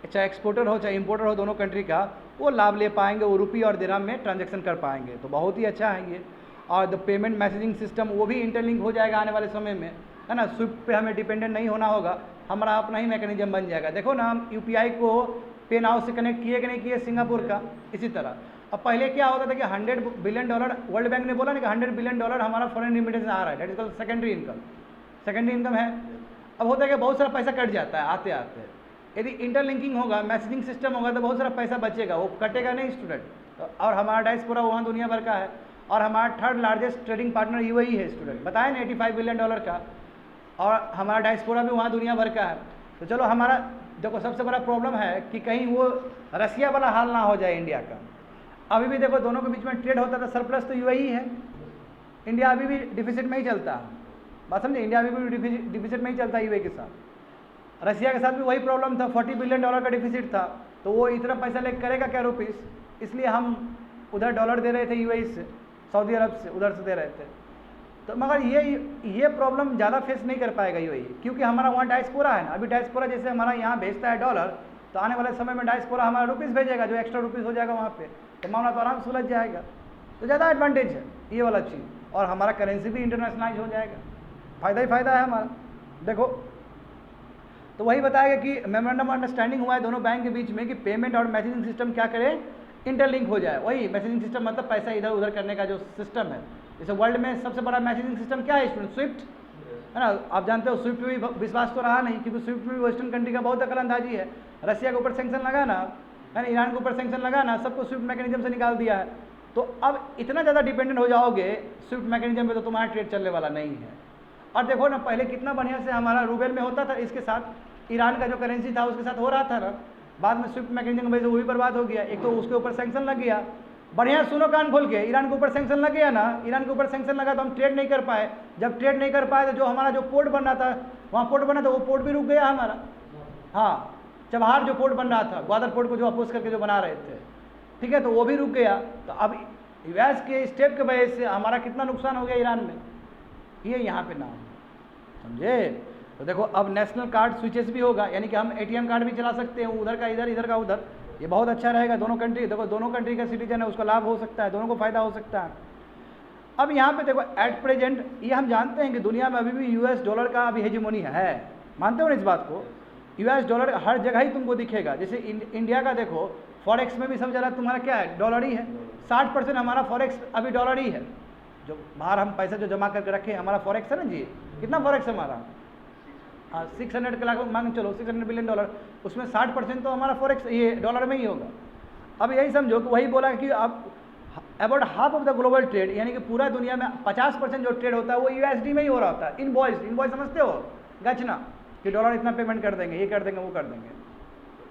चाहे एक्सपोर्टर हो चाहे इंपोर्टर हो दोनों कंट्री का, वो लाभ ले पाएंगे, वो रुपये और दिरहम में ट्रांजैक्शन कर पाएंगे, तो बहुत ही अच्छा है ये। और द पेमेंट मैसेजिंग सिस्टम वो भी इंटरलिंक हो जाएगा आने वाले समय में, है ना। स्विफ्ट पे हमें डिपेंडेंट नहीं होना होगा, हमारा अपना ही मैकेनिज्म बन जाएगा। देखो ना, हम UPI को पे नाउ से कनेक्ट किए कि नहीं किए सिंगापुर का, इसी तरह। अब पहले क्या होता था कि $100 बिलियन, वर्ल्ड बैंक ने बोला ना कि $100 बिलियन हमारा फॉरेन रिमिटेंस आ रहा है, that is called secondary income है। अब होता है कि बहुत सारा पैसा कट जाता है आते आते, यदि इंटरलिंकिंग होगा, मैसेजिंग सिस्टम होगा, तो बहुत सारा पैसा बचेगा, वो कटेगा नहीं स्टूडेंट। और हमारा डायस्पोरा वहाँ दुनिया भर का है, और हमारा 3rd largest trading partner UAE है स्टूडेंट, बताया ना $85 बिलियन का, और हमारा डायस्पोरा भी वहाँ दुनिया भर का है। तो चलो, हमारा देखो सबसे बड़ा प्रॉब्लम है कि कहीं वो रसिया वाला हाल ना हो जाए इंडिया का। अभी भी देखो दोनों के बीच में ट्रेड होता था, सरप्लस तो UAE है, इंडिया अभी भी डिफिसिट में ही चलता है, बात समझे, इंडिया अभी भी डिफिसिट में ही चलता है UAE के साथ। रसिया के साथ भी वही प्रॉब्लम था, $40 बिलियन का डिफिसिट था, तो वो इतना पैसा लेकर करेगा क्या रुपीस, इसलिए हम उधर डॉलर दे रहे थे UAE से, सऊदी अरब से, उधर से दे रहे थे। तो मगर ये प्रॉब्लम ज़्यादा फेस नहीं कर पाएगा UAE, क्योंकि हमारा वहाँ डायस्पोरा है ना। अभी डायस्पोरा जैसे हमारा यहाँ भेजता है डॉलर, तो आने वाले समय में डायस्पोरा हमारा रुपीस भेजेगा, जो एक्स्ट्रा रुपीस हो जाएगा वहाँ पे, तो मामला तो आराम से सुलझ जाएगा। तो ज़्यादा एडवांटेज है ये वाला चीज़, और हमारा करेंसी भी इंटरनेशनलाइज हो जाएगा, फ़ायदा ही फ़ायदा है हमारा। देखो, तो वही बताएगा कि मेमोरेंडम ऑफ अंडरस्टैंडिंग हुआ है दोनों बैंक के बीच में कि पेमेंट और मैसेजिंग सिस्टम क्या करे, इंटरलिंक हो जाए। वही मैसेजिंग सिस्टम मतलब पैसा इधर उधर करने का जो सिस्टम है। जैसे वर्ल्ड में सबसे बड़ा मैसेजिंग सिस्टम क्या है स्टूडेंट, स्विफ्ट है ना। आप जानते हो स्विफ्ट में भी विश्वास तो रहा नहीं, क्योंकि स्विफ्ट में वेस्टर्न कंट्री का बहुत दखलंदाजी है। रसिया के ऊपर सेंक्शन लगा ना, है ना, ईरान के ऊपर सेंक्शन लगा ना, सबको स्विफ्ट मैकेनिज्म से निकाल दिया है। तो अब इतना ज़्यादा डिपेंडेंट हो जाओगे स्विफ्ट मैकेनिज्म पे, तो तुम्हारा ट्रेड चलने वाला नहीं है। और देखो ना, पहले कितना बढ़िया से हमारा रूबेल में होता था, इसके साथ ईरान का जो करेंसी था उसके साथ हो रहा था ना, बाद में स्विफ्ट मैकेनिज्म की वजह से वो भी बर्बाद हो गया। एक तो उसके ऊपर सेंक्शन लग गया, बढ़िया सुनो कान खोल के, ईरान के ऊपर सेंक्शन लग गया ना, ईरान के ऊपर सेंक्शन लगा तो हम ट्रेड नहीं कर पाए। जब ट्रेड नहीं कर पाए तो जो हमारा जो पोर्ट बन रहा था, वहाँ पोर्ट बना था, वो पोर्ट भी रुक गया हमारा। हाँ, चबहार जो पोर्ट बन रहा था, ग्वादर पोर्ट को जो अपोज करके जो बना रहे थे, ठीक है, तो वो भी रुक गया। तो अब यूएस के स्टेप की वजह से हमारा कितना नुकसान हो गया ईरान में, ये यहाँ पे नाम समझे। तो देखो, अब नेशनल कार्ड स्विचेस भी होगा, यानी कि हम ATM कार्ड भी चला सकते हैं, उधर का इधर, इधर का उधर। ये बहुत अच्छा रहेगा दोनों कंट्री, देखो दोनों कंट्री का सिटीजन है, उसका लाभ हो सकता है, दोनों को फायदा हो सकता है। अब यहाँ पे देखो, एट प्रेजेंट ये हम जानते हैं कि दुनिया में अभी भी US डॉलर का अभी हेजेमोनी है, मानते हो ना इस बात को। US डॉलर हर जगह ही तुमको दिखेगा। जैसे इंडिया का देखो, फॉरेक्स में भी सब जगह तुम्हारा क्या है, डॉलर ही है। 60% हमारा फॉरेक्स अभी डॉलर ही है। जो बाहर हम पैसा जो जमा करके रखे हमारा फॉरेक्स है ना जी, कितना फॉरेक्स है हमारा, हाँ 600 के लाख मांग चलो, $600 बिलियन, उसमें 60% तो हमारा फॉरेक्स ये डॉलर में ही होगा। अब यही समझो कि वही बोला कि अब about half of the global trade, यानी कि पूरा दुनिया में 50% जो ट्रेड होता है वो USD में ही हो रहा होता है। इनवॉइस समझते हो, गचना कि डॉलर इतना पेमेंट कर देंगे, ये कर देंगे, वो कर देंगे,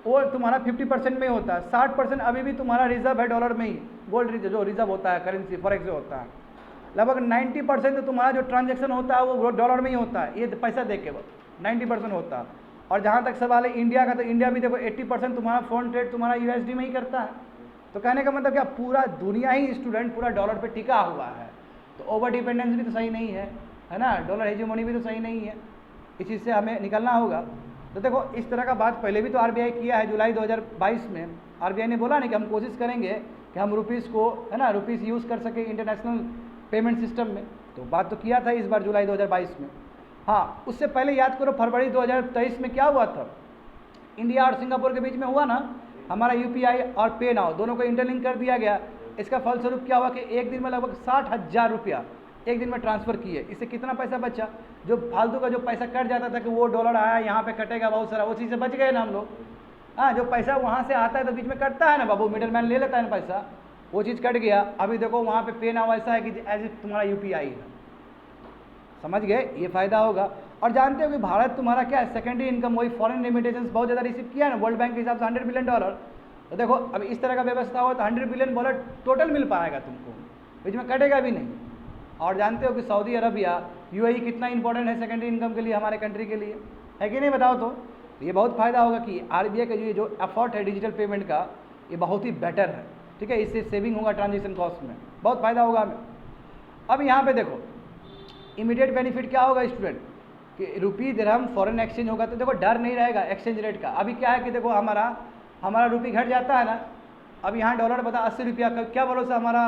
वो तुम्हारा 50% में ही होता है। 60% अभी भी तुम्हारा रिजर्व है डॉलर में ही, गोल्ड रिजर्व जो रिजर्व होता है, करेंसी फॉरेक्स जो होता है। लगभग 90% तो तुम्हारा जो ट्रांजेक्शन होता है वो डॉलर में ही होता है, ये पैसा दे के 90% होता है। और जहाँ तक सवाल है इंडिया का, तो इंडिया भी देखो 80% तुम्हारा फॉरेन ट्रेड तुम्हारा USD में ही करता है। तो कहने का मतलब क्या, पूरा दुनिया ही स्टूडेंट पूरा डॉलर पे टिका हुआ है। तो ओवर डिपेंडेंस भी तो सही नहीं है ना, डॉलर हेजेमोनी भी तो सही नहीं है, इस चीज़ से हमें निकलना होगा। तो देखो, इस तरह का बात पहले भी तो RBI किया है। जुलाई 2022 में RBI ने बोला ना कि हम कोशिश करेंगे कि हम रुपीज़ को, है ना, रुपीज़ यूज़ कर सके इंटरनेशनल पेमेंट सिस्टम में। तो बात तो किया था इस बार जुलाई 2022 में। हाँ, उससे पहले याद करो फरवरी 2023 में क्या हुआ था, इंडिया और सिंगापुर के बीच में हुआ ना, हमारा UPI और पे नाउ दोनों को इंटरलिंक कर दिया गया। इसका फलस्वरूप क्या हुआ कि एक दिन में लगभग 60,000 रुपया एक दिन में ट्रांसफ़र किए। इससे कितना पैसा बचा, जो फालतू का जो पैसा कट जाता था कि वो डॉलर आया यहाँ पे कटेगा बहुत सारा, वो चीज़ से बच गए ना हम लोग। हाँ, जो पैसा वहाँ से आता है तो बीच में कटता है ना बाबू, मिडल मैन ले लेता है ना पैसा, वो चीज़ कट गया। अभी देखो वहाँ पे पे नाउ ऐसा है कि एज इफ तुम्हारा UPI है, समझ गए, ये फ़ायदा होगा। और जानते हो कि भारत तुम्हारा क्या है, सेकेंडरी इनकम वही फॉरेन रेमिटेंस बहुत ज़्यादा रिसीव किया है ना, वर्ल्ड बैंक के हिसाब से $100 बिलियन। तो देखो, अब इस तरह का व्यवस्था हो तो $100 बिलियन टोटल मिल पाएगा तुमको, बीच में कटेगा भी नहीं। और जानते हो कि सऊदी अरब या UAE कितना इंपॉर्टेंट है सेकेंडरी इनकम के लिए, हमारे कंट्री के लिए, है कि नहीं, बताओ तो। तो ये बहुत फ़ायदा होगा कि RBI का जो एफर्ट है डिजिटल पेमेंट का, ये बहुत ही बेटर है, ठीक है। इससे सेविंग होगा ट्रांजेक्शन कॉस्ट में, बहुत फ़ायदा होगा हमें। अब यहाँ पे देखो इमीडिएट बेनिफिट क्या होगा स्टूडेंट, कि रुपी दिरहम फॉरेन एक्सचेंज होगा तो देखो डर नहीं रहेगा एक्सचेंज रेट का। अभी क्या है कि देखो हमारा रुपी घट जाता है ना, अब यहाँ डॉलर बता 80 रुपया का, क्या भरोसा हमारा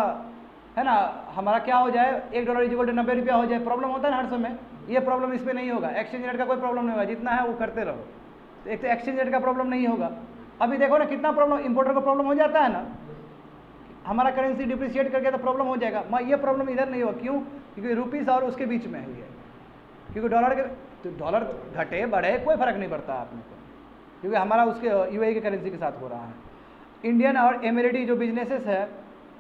है ना, हमारा क्या हो जाए $1 इक्वल टू 90 रुपया हो जाए, प्रॉब्लम होता है ना हर समय। ये प्रॉब्लम इसमें नहीं होगा, एक्सचेंज रेट का कोई प्रॉब्लम नहीं होगा, जितना है वो करते रहो। तो एक तो एक्सचेंज रेट का प्रॉब्लम नहीं होगा। अभी देखो ना कितना प्रॉब्लम इंपोर्टर को प्रॉब्लम हो जाता है ना, हमारा करेंसी डिप्रिशिएट करके तो प्रॉब्लम हो जाएगा। ये प्रॉब्लम इधर नहीं होगा, क्यों? क्योंकि रुपीस और उसके बीच में है ये, क्योंकि डॉलर घटे बढ़े कोई फर्क नहीं पड़ता अपने को, क्योंकि हमारा उसके UAE के करेंसी के साथ हो रहा है। इंडियन और एमिरेटी जो बिजनेसेस है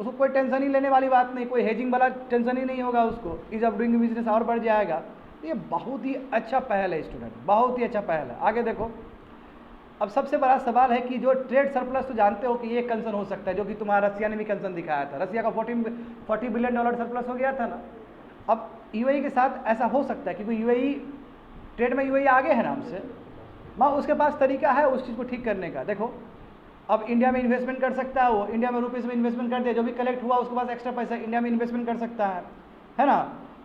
उसको कोई टेंशन ही लेने वाली बात नहीं, कोई हेजिंग वाला टेंशन ही नहीं होगा उसको, ईज ऑफ डूइंग बिजनेस और बढ़ जाएगा। ये बहुत ही अच्छा पहल है स्टूडेंट, बहुत ही अच्छा पहल है। आगे देखो, अब सबसे बड़ा सवाल है कि जो ट्रेड सरप्लस, तो जानते हो कि ये कंसर्न हो सकता है, जो कि तुम्हारा रसिया ने भी कंसर्न दिखाया था। रसिया का $40 बिलियन सरप्लस हो गया था ना। अब UAE के साथ ऐसा हो सकता है क्योंकि UAE ट्रेड में UAE आगे है ना हमसे, उसके पास तरीका है उस चीज़ को ठीक करने का। देखो अब इंडिया में इन्वेस्टमेंट कर सकता है, वो इंडिया में रुपीज़ में इन्वेस्टमेंट कर दिया, जो भी कलेक्ट हुआ उसके पास एक्स्ट्रा पैसा इंडिया में इन्वेस्टमेंट कर सकता है ना।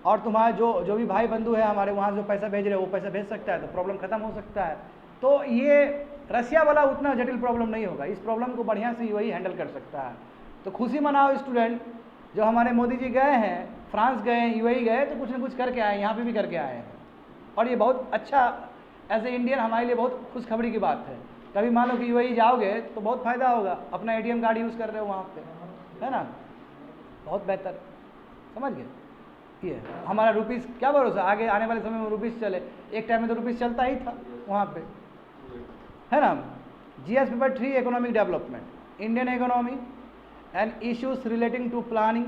और तुम्हारा जो भी भाई बंधु है हमारे वहाँ जो पैसा भेज रहे हैं वो पैसा भेज सकता है, तो प्रॉब्लम खत्म हो सकता है। तो ये रसिया वाला उतना जटिल प्रॉब्लम नहीं होगा, इस प्रॉब्लम को बढ़िया से UAE हैंडल कर सकता है। तो खुशी मनाओ स्टूडेंट, जो हमारे मोदी जी गए हैं, फ्रांस गए हैं, UAE गए, तो कुछ ना कुछ करके आए, यहाँ पे भी करके आए हैं। और ये बहुत अच्छा एज ए इंडियन हमारे लिए बहुत खुशखबरी की बात है। कभी मान लो कि UAE जाओगे तो बहुत फ़ायदा होगा, अपना ATM कार्ड यूज़ कर रहे हो वहाँ पे, है ना, बहुत बेहतर, समझ गए। ये हमारा रुपीस क्या भरोसा, आगे आने वाले समय में रुपीस चले, एक टाइम में तो रुपीस चलता ही था वहाँ पे, है ना। GS paper 3 economic development, Indian economy and issues relating to planning,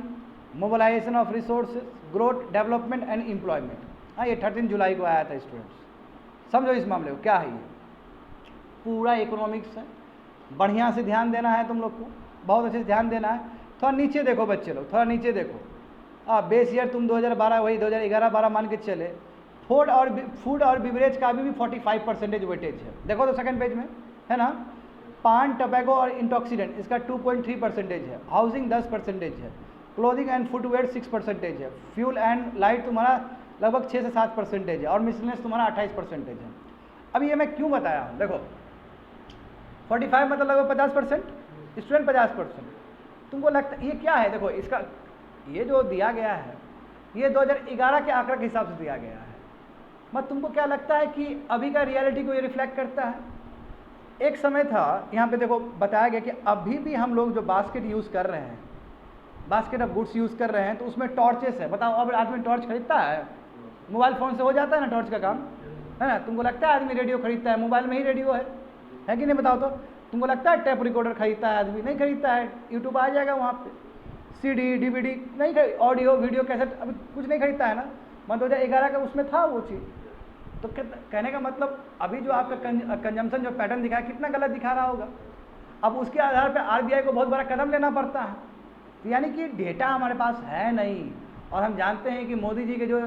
mobilisation of resources, growth, development and employment. हाँ, ये 13 जुलाई को आया था स्टूडेंट्स। समझो इस मामले को क्या है, ये पूरा इकोनॉमिक्स है, बढ़िया से ध्यान देना है तुम लोग को, बहुत अच्छे से ध्यान देना है। थोड़ा नीचे देखो बच्चे लोग, थोड़ा नीचे देखो। बेस ईयर तुम 2012 वही 2011-12 मान के चले। फूड और बिवरेज का भी 45% वेटेज है, देखो तो सेकंड पेज में, है ना। पान, टबैको और इंटॉक्सीडेंट इसका 2.3% है। हाउसिंग 10% है। क्लोथिंग एंड फुटवेयर 6% है। फ्यूल एंड लाइट तुम्हारा लगभग 6 से 7% है। और मिसलेनियस तुम्हारा 28% है। अब ये मैं क्यों बताया हूँ, देखो 45 मतलब लगभग 50%, स्टूडेंट 50%। तुमको लगता ये क्या है, देखो इसका ये जो दिया गया है ये 2011 के आंकड़े के हिसाब से दिया गया है। तुमको क्या लगता है कि अभी का रियलिटी को ये रिफ्लेक्ट करता है? एक समय था, यहाँ पे देखो बताया गया कि अभी भी हम लोग जो बास्केट यूज़ कर रहे हैं, बास्केट ऑफ गुड्स यूज़ कर रहे हैं, तो उसमें टॉर्चेस है। बताओ अब आदमी टॉर्च खरीदता है? मोबाइल फ़ोन से हो जाता है ना टॉर्च का काम, है ना। तुमको लगता है आदमी रेडियो खरीदता है? मोबाइल में ही रेडियो है कि नहीं, बताओ तो। तुमको लगता है टेप रिकॉर्डर खरीदता है आदमी? नहीं खरीदता है, यूट्यूब आ जाएगा वहाँ पे। CD, DVD नहीं, ऑडियो वीडियो कैसेट अभी कुछ नहीं खरीदता है ना। 2011 का उसमें था वो चीज़। तो कहने का मतलब अभी जो आपका कंजम्पशन जो पैटर्न दिखा है कितना गलत दिखा रहा होगा। अब उसके आधार पर RBI को बहुत बड़ा कदम लेना पड़ता है। तो यानी कि डेटा हमारे पास है नहीं। और हम जानते हैं कि मोदी जी के जो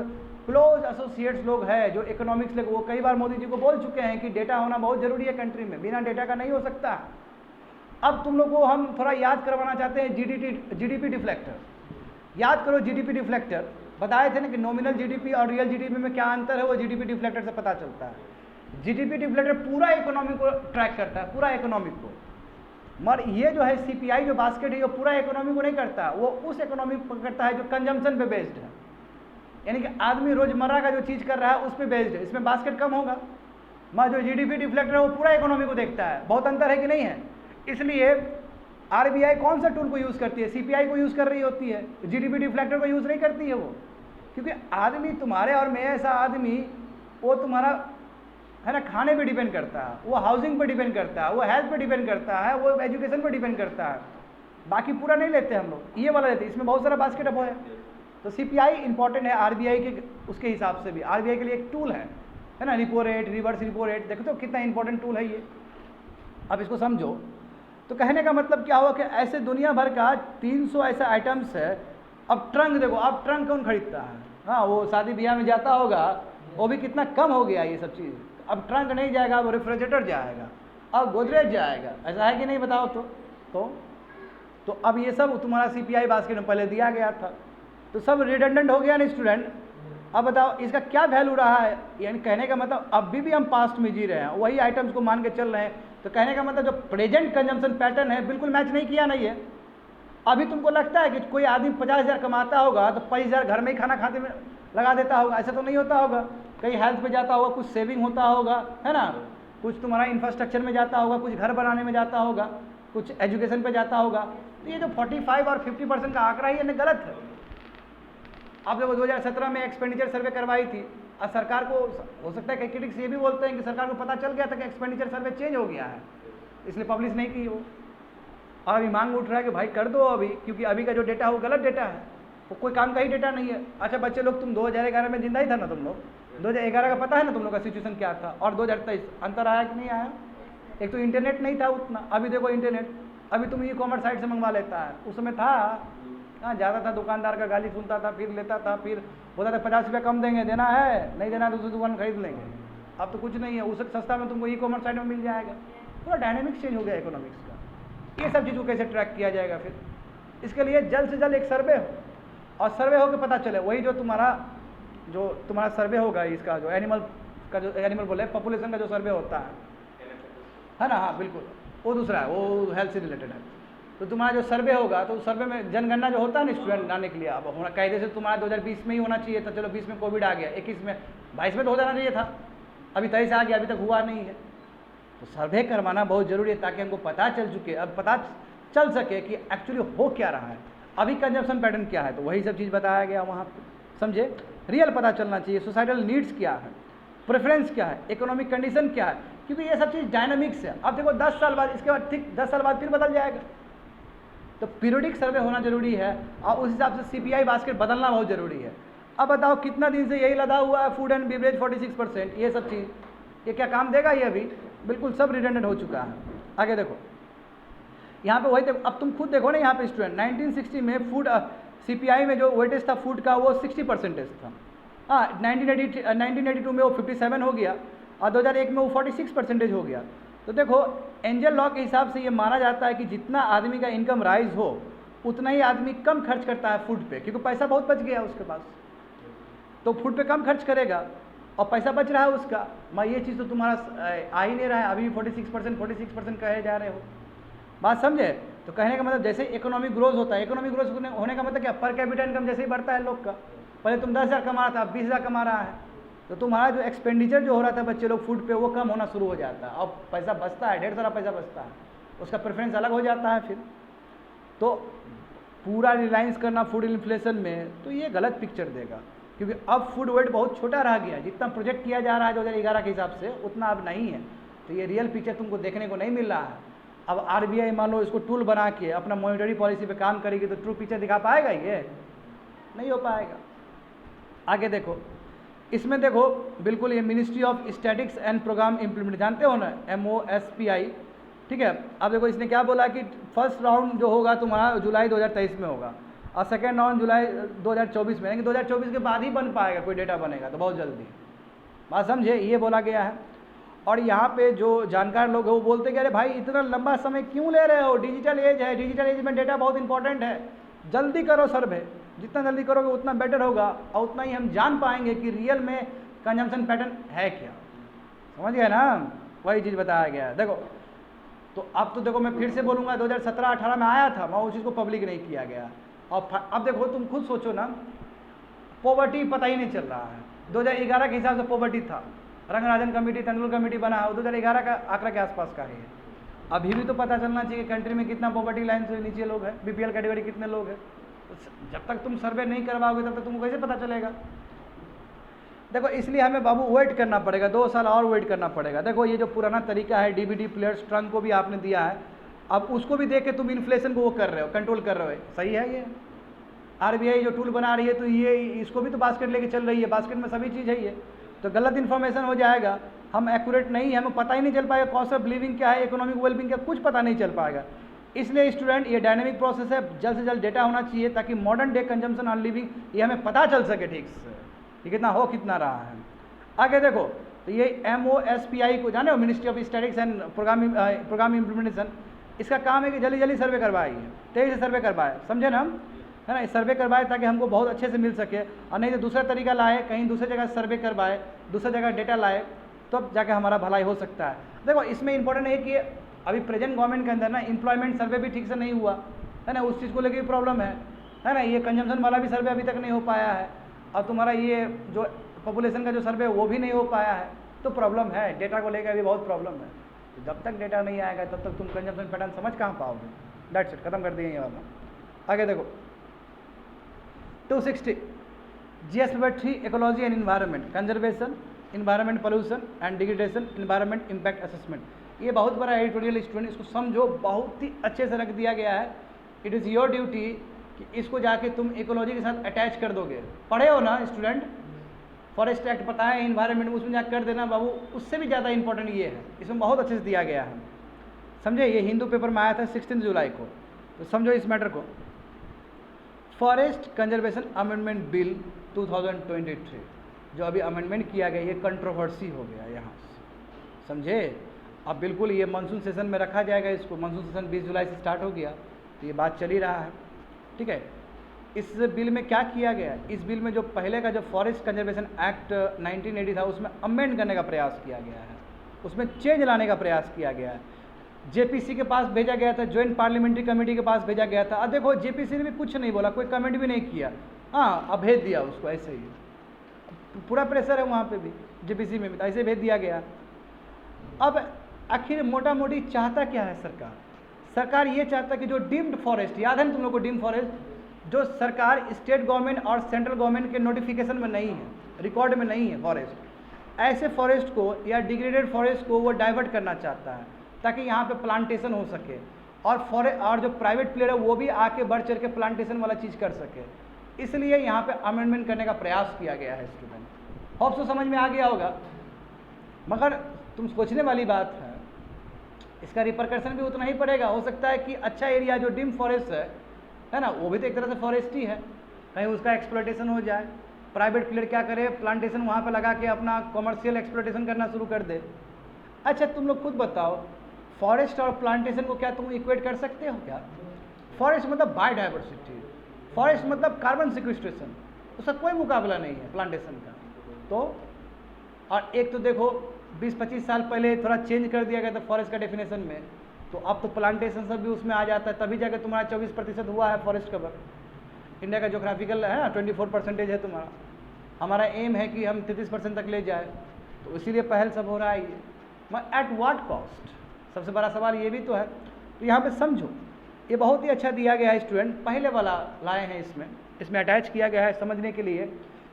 क्लोज एसोसिएट्स लोग हैं, जो इकोनॉमिक्स लोग, वो कई बार मोदी जी को बोल चुके हैं कि डेटा होना बहुत ज़रूरी है कंट्री में, बिना डेटा का नहीं हो सकता। अब तुम लोग को हम थोड़ा याद करवाना चाहते हैं GDP डिफ्लेक्टर। याद करो GDP डिफ्लेक्टर, बताए थे ना कि नॉमिनल GDP और रियल GDP में क्या अंतर है, वो GDP डिफ्लेक्टर से पता चलता है। GDP डिफ्लेक्टर पूरा इकोनॉमी को ट्रैक करता है, पूरा इकोनॉमिक को। मगर ये जो है CPI जो बास्केट है, ये पूरा इकोनॉमी को नहीं करता, वो उस इकोनॉमी को करता है जो कंजम्पशन पे बेस्ड है, यानी कि आदमी रोजमर्रा का जो चीज़ कर रहा है उस पर बेस्ड है। इसमें बास्केट कम होगा, मगर जो GDP डिफ्लेक्टर है वो पूरा इकोनॉमी को देखता है। बहुत अंतर है कि नहीं है? इसलिए RBI कौन सा टूल को यूज़ करती है? CPI को यूज़ कर रही होती है, GDP डिफ्लेक्टर को यूज़ नहीं करती है वो। क्योंकि आदमी तुम्हारे और मैं ऐसा आदमी, वो तुम्हारा है ना, खाने पे डिपेंड करता है, वो हाउसिंग पे डिपेंड करता है, वो हेल्थ पे डिपेंड करता है, वो एजुकेशन पे डिपेंड करता है। बाकी पूरा नहीं लेते हम लोग, ये वाला लेते हैं। इसमें बहुत सारा बास्केट अब है। तो CPI इंपॉर्टेंट है RBI के उसके हिसाब से भी। RBI के लिए एक टूल है ना, repo rate, reverse repo rate. देखो तो कितना इंपॉर्टेंट टूल है ये। अब इसको समझो। तो कहने का मतलब क्या हुआ कि ऐसे दुनिया भर का 300 ऐसा आइटम्स है। अब ट्रंक देखो, अब ट्रंक कौन खरीदता है? हाँ, वो शादी ब्याह में जाता होगा, वो भी कितना कम हो गया ये सब चीज़। अब ट्रंक नहीं जाएगा, अब रेफ्रिजरेटर जाएगा, अब गोदरेज जाएगा, ऐसा है कि नहीं बताओ तो अब ये सब तुम्हारा CPI बास्केट में पहले दिया गया था, तो सब रिडंडेंट हो गया ना स्टूडेंट। अब बताओ इसका क्या वैल्यू रहा है, यानी कहने का मतलब अभी भी हम पास्ट में जी रहे हैं, वही आइटम्स को मान के चल रहे हैं, तो कहने का मतलब जो प्रेजेंट कंजम्पशन पैटर्न है बिल्कुल मैच नहीं किया नहीं है। अभी तुमको लगता है कि कोई आदमी 50,000 कमाता होगा तो 25,000 घर में ही खाना खाते में लगा देता होगा? ऐसा तो नहीं होता होगा, कहीं हेल्थ पे जाता होगा, कुछ सेविंग होता होगा, है ना, कुछ तुम्हारा इंफ्रास्ट्रक्चर में जाता होगा, कुछ घर बनाने में जाता होगा, कुछ एजुकेशन पे जाता होगा। तो ये जो 45 और 50% का आंकड़ा ही ये गलत है। आप देखो 2017 में एक्सपेंडिचर सर्वे करवाई थी, और सरकार को हो सकता है कई क्रिटिक्स ये भी बोलते हैं कि सरकार को पता चल गया था कि एक्सपेंडिचर सर्वे चेंज हो गया है, इसलिए पब्लिश नहीं की वो। और अभी मांग उठ रहा है कि भाई कर दो अभी, क्योंकि अभी का जो डेटा है वो गलत डेटा है, वो कोई काम का ही डेटा नहीं है। अच्छा बच्चे लोग, तुम 2011 में जिंदा ही था ना तुम लोग? 2011 का पता है ना तुम लोग का सिचुएशन क्या था, और 2023 अंतर आया कि नहीं आया? एक तो इंटरनेट नहीं था उतना, अभी देखो इंटरनेट, अभी तुम ई-कॉमर्स साइट से मंगवा लेता है, उस समय था हाँ, ज़्यादा था, दुकानदार का गाली सुनता था, फिर लेता था, फिर बोलता था 50 रुपया कम देंगे, देना है, नहीं देना है दूसरी दुकान खरीद लेंगे। अब तो कुछ नहीं है, उससे सस्ता में तुमको ई-कॉमर्स साइट में मिल जाएगा। पूरा डायनेमिक्स चेंज हो गया इकोनॉमिक्स का। ये सब चीज़ों को कैसे ट्रैक किया जाएगा फिर? इसके लिए जल्द से जल्द एक सर्वे हो, और सर्वे हो के पता चले, वही जो तुम्हारा सर्वे होगा, इसका जो एनिमल का जो एनिमल बोले पॉपुलेशन का जो सर्वे होता है ना, हाँ बिल्कुल, वो दूसरा है, वो हेल्थ से रिलेटेड है। तो तुम्हारा जो सर्वे होगा, तो सर्वे में जनगणना जो होता है ना स्टूडेंट लाने के लिए, अब होना कायदे से तुम्हारा 2020 में ही होना चाहिए था, चलो 20 में कोविड आ गया, 21 में 22 में तो हो जाना चाहिए था, अभी 23 आ गया, अभी तक हुआ नहीं है। तो सर्वे करवाना बहुत ज़रूरी है, ताकि हमको पता चल सके कि एक्चुअली हो क्या रहा है, अभी कंजम्पशन पैटर्न क्या है। तो वही सब चीज़ बताया गया वहाँ पे, समझे? रियल पता चलना चाहिए, सोसाइटल नीड्स क्या है, प्रेफरेंस क्या है, इकोनॉमिक कंडीशन क्या है, क्योंकि ये सब चीज़ डायनामिक्स है। अब देखो 10 साल बाद, इसके बाद ठीक 10 साल बाद फिर बदल जाएगा, तो पीरियडिक सर्वे होना जरूरी है, और उस हिसाब से CPI बास्केट बदलना बहुत ज़रूरी है। अब बताओ कितना दिन से यही लदा हुआ है, फूड एंड बेवरेज 46%, ये सब चीज़, ये क्या काम देगा? ये अभी बिल्कुल सब रिडंडेंट हो चुका है। आगे देखो, यहाँ पे वही देखो, अब तुम खुद देखो ना यहाँ पे स्टूडेंट, 1960 में फूड CPI में जो वेटेज था फूड का वो 60% था, हाँ 1982 में वो 57 हो गया, और 2001 में वो 46% हो गया। तो देखो एंजल लॉ के हिसाब से ये माना जाता है कि जितना आदमी का इनकम राइज हो, उतना ही आदमी कम खर्च करता है फूड पे, क्योंकि पैसा बहुत बच गया उसके पास, तो फूड पे कम खर्च करेगा और पैसा बच रहा है उसका। मैं ये चीज़ तो तुम्हारा आ ही नहीं रहा है, अभी भी 46% कहे जा रहे हो, बात समझे? तो कहने का मतलब जैसे इकोनॉमिक ग्रोथ होता है, इकोनॉमिक ग्रोथ होने का मतलब क्या? पर कैपिटा इनकम जैसे ही बढ़ता है लोग का, पहले तुम 10,000 कमा रहा था, अब 20,000 कमा रहा है, तो तुम्हारा जो एक्सपेंडिचर जो हो रहा था बच्चे लोग फूड पे, वो कम होना शुरू हो जाता है, अब पैसा बचता है, ढेर सारा पैसा बचता है, उसका प्रेफरेंस अलग हो जाता है फिर। तो पूरा रिलायंस करना फूड इन्फ्लेशन में, तो ये गलत पिक्चर देगा, क्योंकि अब फूड वेट बहुत छोटा रह गया, जितना प्रोजेक्ट किया जा रहा है 2011 के हिसाब से उतना अब नहीं है, तो ये रियल पिक्चर तुमको देखने को नहीं मिल रहा है। अब RBI मान लो इसको टूल बना के अपना मॉनिटरी पॉलिसी पे काम करेगी, तो ट्रू पिक्चर दिखा पाएगा? ये नहीं हो पाएगा। आगे देखो, इसमें देखो बिल्कुल ये ministry of statistics and programme implement, जानते हो ना, MOSPI, ठीक है। अब देखो इसने क्या बोला कि फर्स्ट राउंड जो होगा तुम्हारा जुलाई 2023 में होगा, और सेकेंड राउंड जुलाई 2024 में, यानी 2024 के बाद ही बन पाएगा, कोई डेटा बनेगा तो बहुत जल्दी, बात समझे? ये बोला गया है। और यहाँ पे जो जानकार लोग हैं वो बोलते कि अरे भाई इतना लंबा समय क्यों ले रहे हो, डिजिटल एज है, डिजिटल एज में डेटा बहुत इंपॉर्टेंट है, जल्दी करो सर्वे, जितना जल्दी करोगे उतना बेटर होगा, और उतना ही हम जान पाएंगे कि रियल में कंजम्पशन पैटर्न है क्या, समझ गए ना? वही चीज़ बताया गया है। देखो तो अब तो देखो मैं फिर से बोलूँगा, 2017-18 में आया था, मैं उस चीज़ को पब्लिक नहीं किया गया, और अब देखो तुम खुद सोचो ना, पॉवर्टी पता ही नहीं चल रहा है। 2011 के हिसाब से पॉवर्टी था, रंगराजन कमेटी, तेंदुलकर कमेटी बना है, 2011 का आंकड़ा के आसपास का ही है। अभी भी तो पता चलना चाहिए कंट्री में कितना पॉवर्टी लाइन से नीचे लोग हैं, BPL कैटेगरी कितने लोग हैं। तो जब तक तुम सर्वे नहीं करवाओगे तब तक तुमको कैसे पता चलेगा? देखो इसलिए हमें बाबू वेट करना पड़ेगा, 2 साल और वेट करना पड़ेगा। देखो ये जो पुराना तरीका है DVD प्लेयर्स ट्रंक को भी आपने दिया है, अब उसको भी देख के तुम इन्फ्लेशन को वो कर रहे हो, कंट्रोल कर रहे हो, सही है? ये RBI जो टूल बना रही है तो ये इसको भी तो बास्केट लेके चल रही है, बास्केट में सभी चीज़ है, ये तो गलत इन्फॉर्मेशन हो जाएगा, हम एक्यूरेट नहीं है, हमें पता ही नहीं चल पाएगा कॉस्ट ऑफ लिविंग क्या है, इकोनॉमिक वेलबिंग क्या, कुछ पता नहीं चल पाएगा। इसलिए स्टूडेंट ये डायनेमिक प्रोसेस है, जल्द से जल्द डेटा होना चाहिए ताकि modern day consumption on living ये हमें पता चल सके ठीक से, ये कितना हो कितना रहा है। आगे देखो तो ये MOSPI को जाने हो, ministry of statistics and programme implementation, इसका काम है कि जल्दी जल्दी सर्वे करवाए, तेज़ी से सर्वे करवाए, समझे ना हम, है ना, सर्वे करवाए ताकि हमको बहुत अच्छे से मिल सके, और नहीं तो दूसरा तरीका लाए, कहीं दूसरी जगह सर्वे करवाए, दूसरी जगह डेटा लाए, तब जाके हमारा भलाई हो सकता है। देखो इसमें इंपॉर्टेंट है कि अभी प्रेजेंट गवर्नमेंट के अंदर ना एम्प्लॉयमेंट सर्वे भी ठीक से नहीं हुआ है ना, उस चीज़ को लेकर भी प्रॉब्लम है ना, ये कंजम्पशन वाला भी सर्वे अभी तक नहीं हो पाया है, और तुम्हारा ये जो पॉपुलेशन का जो सर्वे है वो भी नहीं हो पाया है, तो प्रॉब्लम है, डेटा को लेकर अभी बहुत प्रॉब्लम है। तो जब तक डेटा नहीं आएगा तब तक तुम कंजम्पशन पैटर्न समझ कहाँ पाओगे। दैट्स इट, खत्म कर दिए ये वाला। आगे देखो 260 GS paper 3 ecology and environment, conservation, environment pollution and degradation, environment impact assessment. ये बहुत बड़ा एडिटोरियल स्टूडेंट, इसको समझो, बहुत ही अच्छे से रख दिया गया है। इट इज़ योर ड्यूटी कि इसको जाके तुम इकोलॉजी के साथ अटैच कर दोगे। पढ़े हो ना स्टूडेंट, फॉरेस्ट एक्ट पता है, इन्वायरमेंट, उसमें जाकर कर देना बाबू, उससे भी ज़्यादा इंपॉर्टेंट ये है, इसमें बहुत अच्छे से दिया गया है, समझे। ये हिंदू पेपर में आया था 16 जुलाई को, तो समझो इस मैटर को। फॉरेस्ट कंजर्वेशन अमेंडमेंट बिल 2023 जो अभी अमेंडमेंट किया गया, ये कंट्रोवर्सी हो गया यहाँ से, समझे। अब बिल्कुल ये मानसून सेशन में रखा जाएगा इसको, मानसून सेशन 20 जुलाई से स्टार्ट हो गया, तो ये बात चल ही रहा है, ठीक है। इस बिल में क्या किया गया, इस बिल में जो पहले का जो फॉरेस्ट कंजर्वेशन एक्ट 1980 था उसमें अमेंड करने का प्रयास किया गया है, उसमें चेंज लाने का प्रयास किया गया है। JPC के पास भेजा गया था, ज्वाइंट पार्लियामेंट्री कमेटी के पास भेजा गया था। अब देखो JPC ने भी कुछ नहीं बोला, कोई कमेंट भी नहीं किया, हाँ अब भेज दिया उसको ऐसे ही, पूरा प्रेशर है वहाँ पे भी, JPC में भी ऐसे भेज दिया गया। अब आखिर मोटा मोटी चाहता क्या है सरकार, सरकार ये चाहता कि जो डीम्ड फॉरेस्ट, याद है ना तुम लोग को डीम्ड फॉरेस्ट, जो सरकार स्टेट गवर्नमेंट और सेंट्रल गवर्नमेंट के नोटिफिकेशन में नहीं है, रिकॉर्ड में नहीं है फॉरेस्ट, ऐसे फॉरेस्ट को या डिग्रेडेड फॉरेस्ट को वो डाइवर्ट करना चाहता है ताकि यहाँ पे प्लांटेशन हो सके, और जो प्राइवेट प्लेयर है वो भी आके बढ़ चढ़ के प्लांटेशन वाला चीज़ कर सके, इसलिए यहाँ पे अमेंडमेंट करने का प्रयास किया गया है स्टूडेंट। होप सो समझ में आ गया होगा। मगर तुम सोचने वाली बात है, इसका रिपरकशन भी उतना ही पड़ेगा। हो सकता है कि अच्छा एरिया जो डीम फॉरेस्ट है ना, वो भी तो एक तरह से फॉरेस्ट ही है, कहीं उसका एक्सप्लॉयटेशन हो जाए, प्राइवेट प्लेयर क्या करे, प्लांटेशन वहाँ पे लगा के अपना कॉमर्शियल एक्सप्लॉयटेशन करना शुरू कर दे। अच्छा तुम लोग खुद बताओ, फॉरेस्ट और प्लांटेशन को क्या तुम इक्वेट कर सकते हो क्या? फॉरेस्ट मतलब बायोडाइवर्सिटी, फॉरेस्ट मतलब कार्बन सिक्वेस्ट्रेशन, उसका कोई मुकाबला नहीं है प्लांटेशन का। तो और एक तो देखो 20-25 साल पहले थोड़ा चेंज कर दिया गया था फॉरेस्ट का डेफिनेशन में, तो अब तो प्लांटेशन सब भी उसमें आ जाता है, तभी जाकर तुम्हारा 24% हुआ है फॉरेस्ट कवर। इंडिया का जोग्राफिकल है ना 24% है तुम्हारा, हमारा एम है कि हम 33% तक ले जाए, तो इसीलिए पहल सब हो रहा है ये। मगर एट व्हाट कॉस्ट, सबसे बड़ा सवाल ये भी तो है। तो यहाँ पे समझो, ये बहुत ही अच्छा दिया गया है स्टूडेंट, पहले वाला लाए हैं इसमें अटैच किया गया है समझने के लिए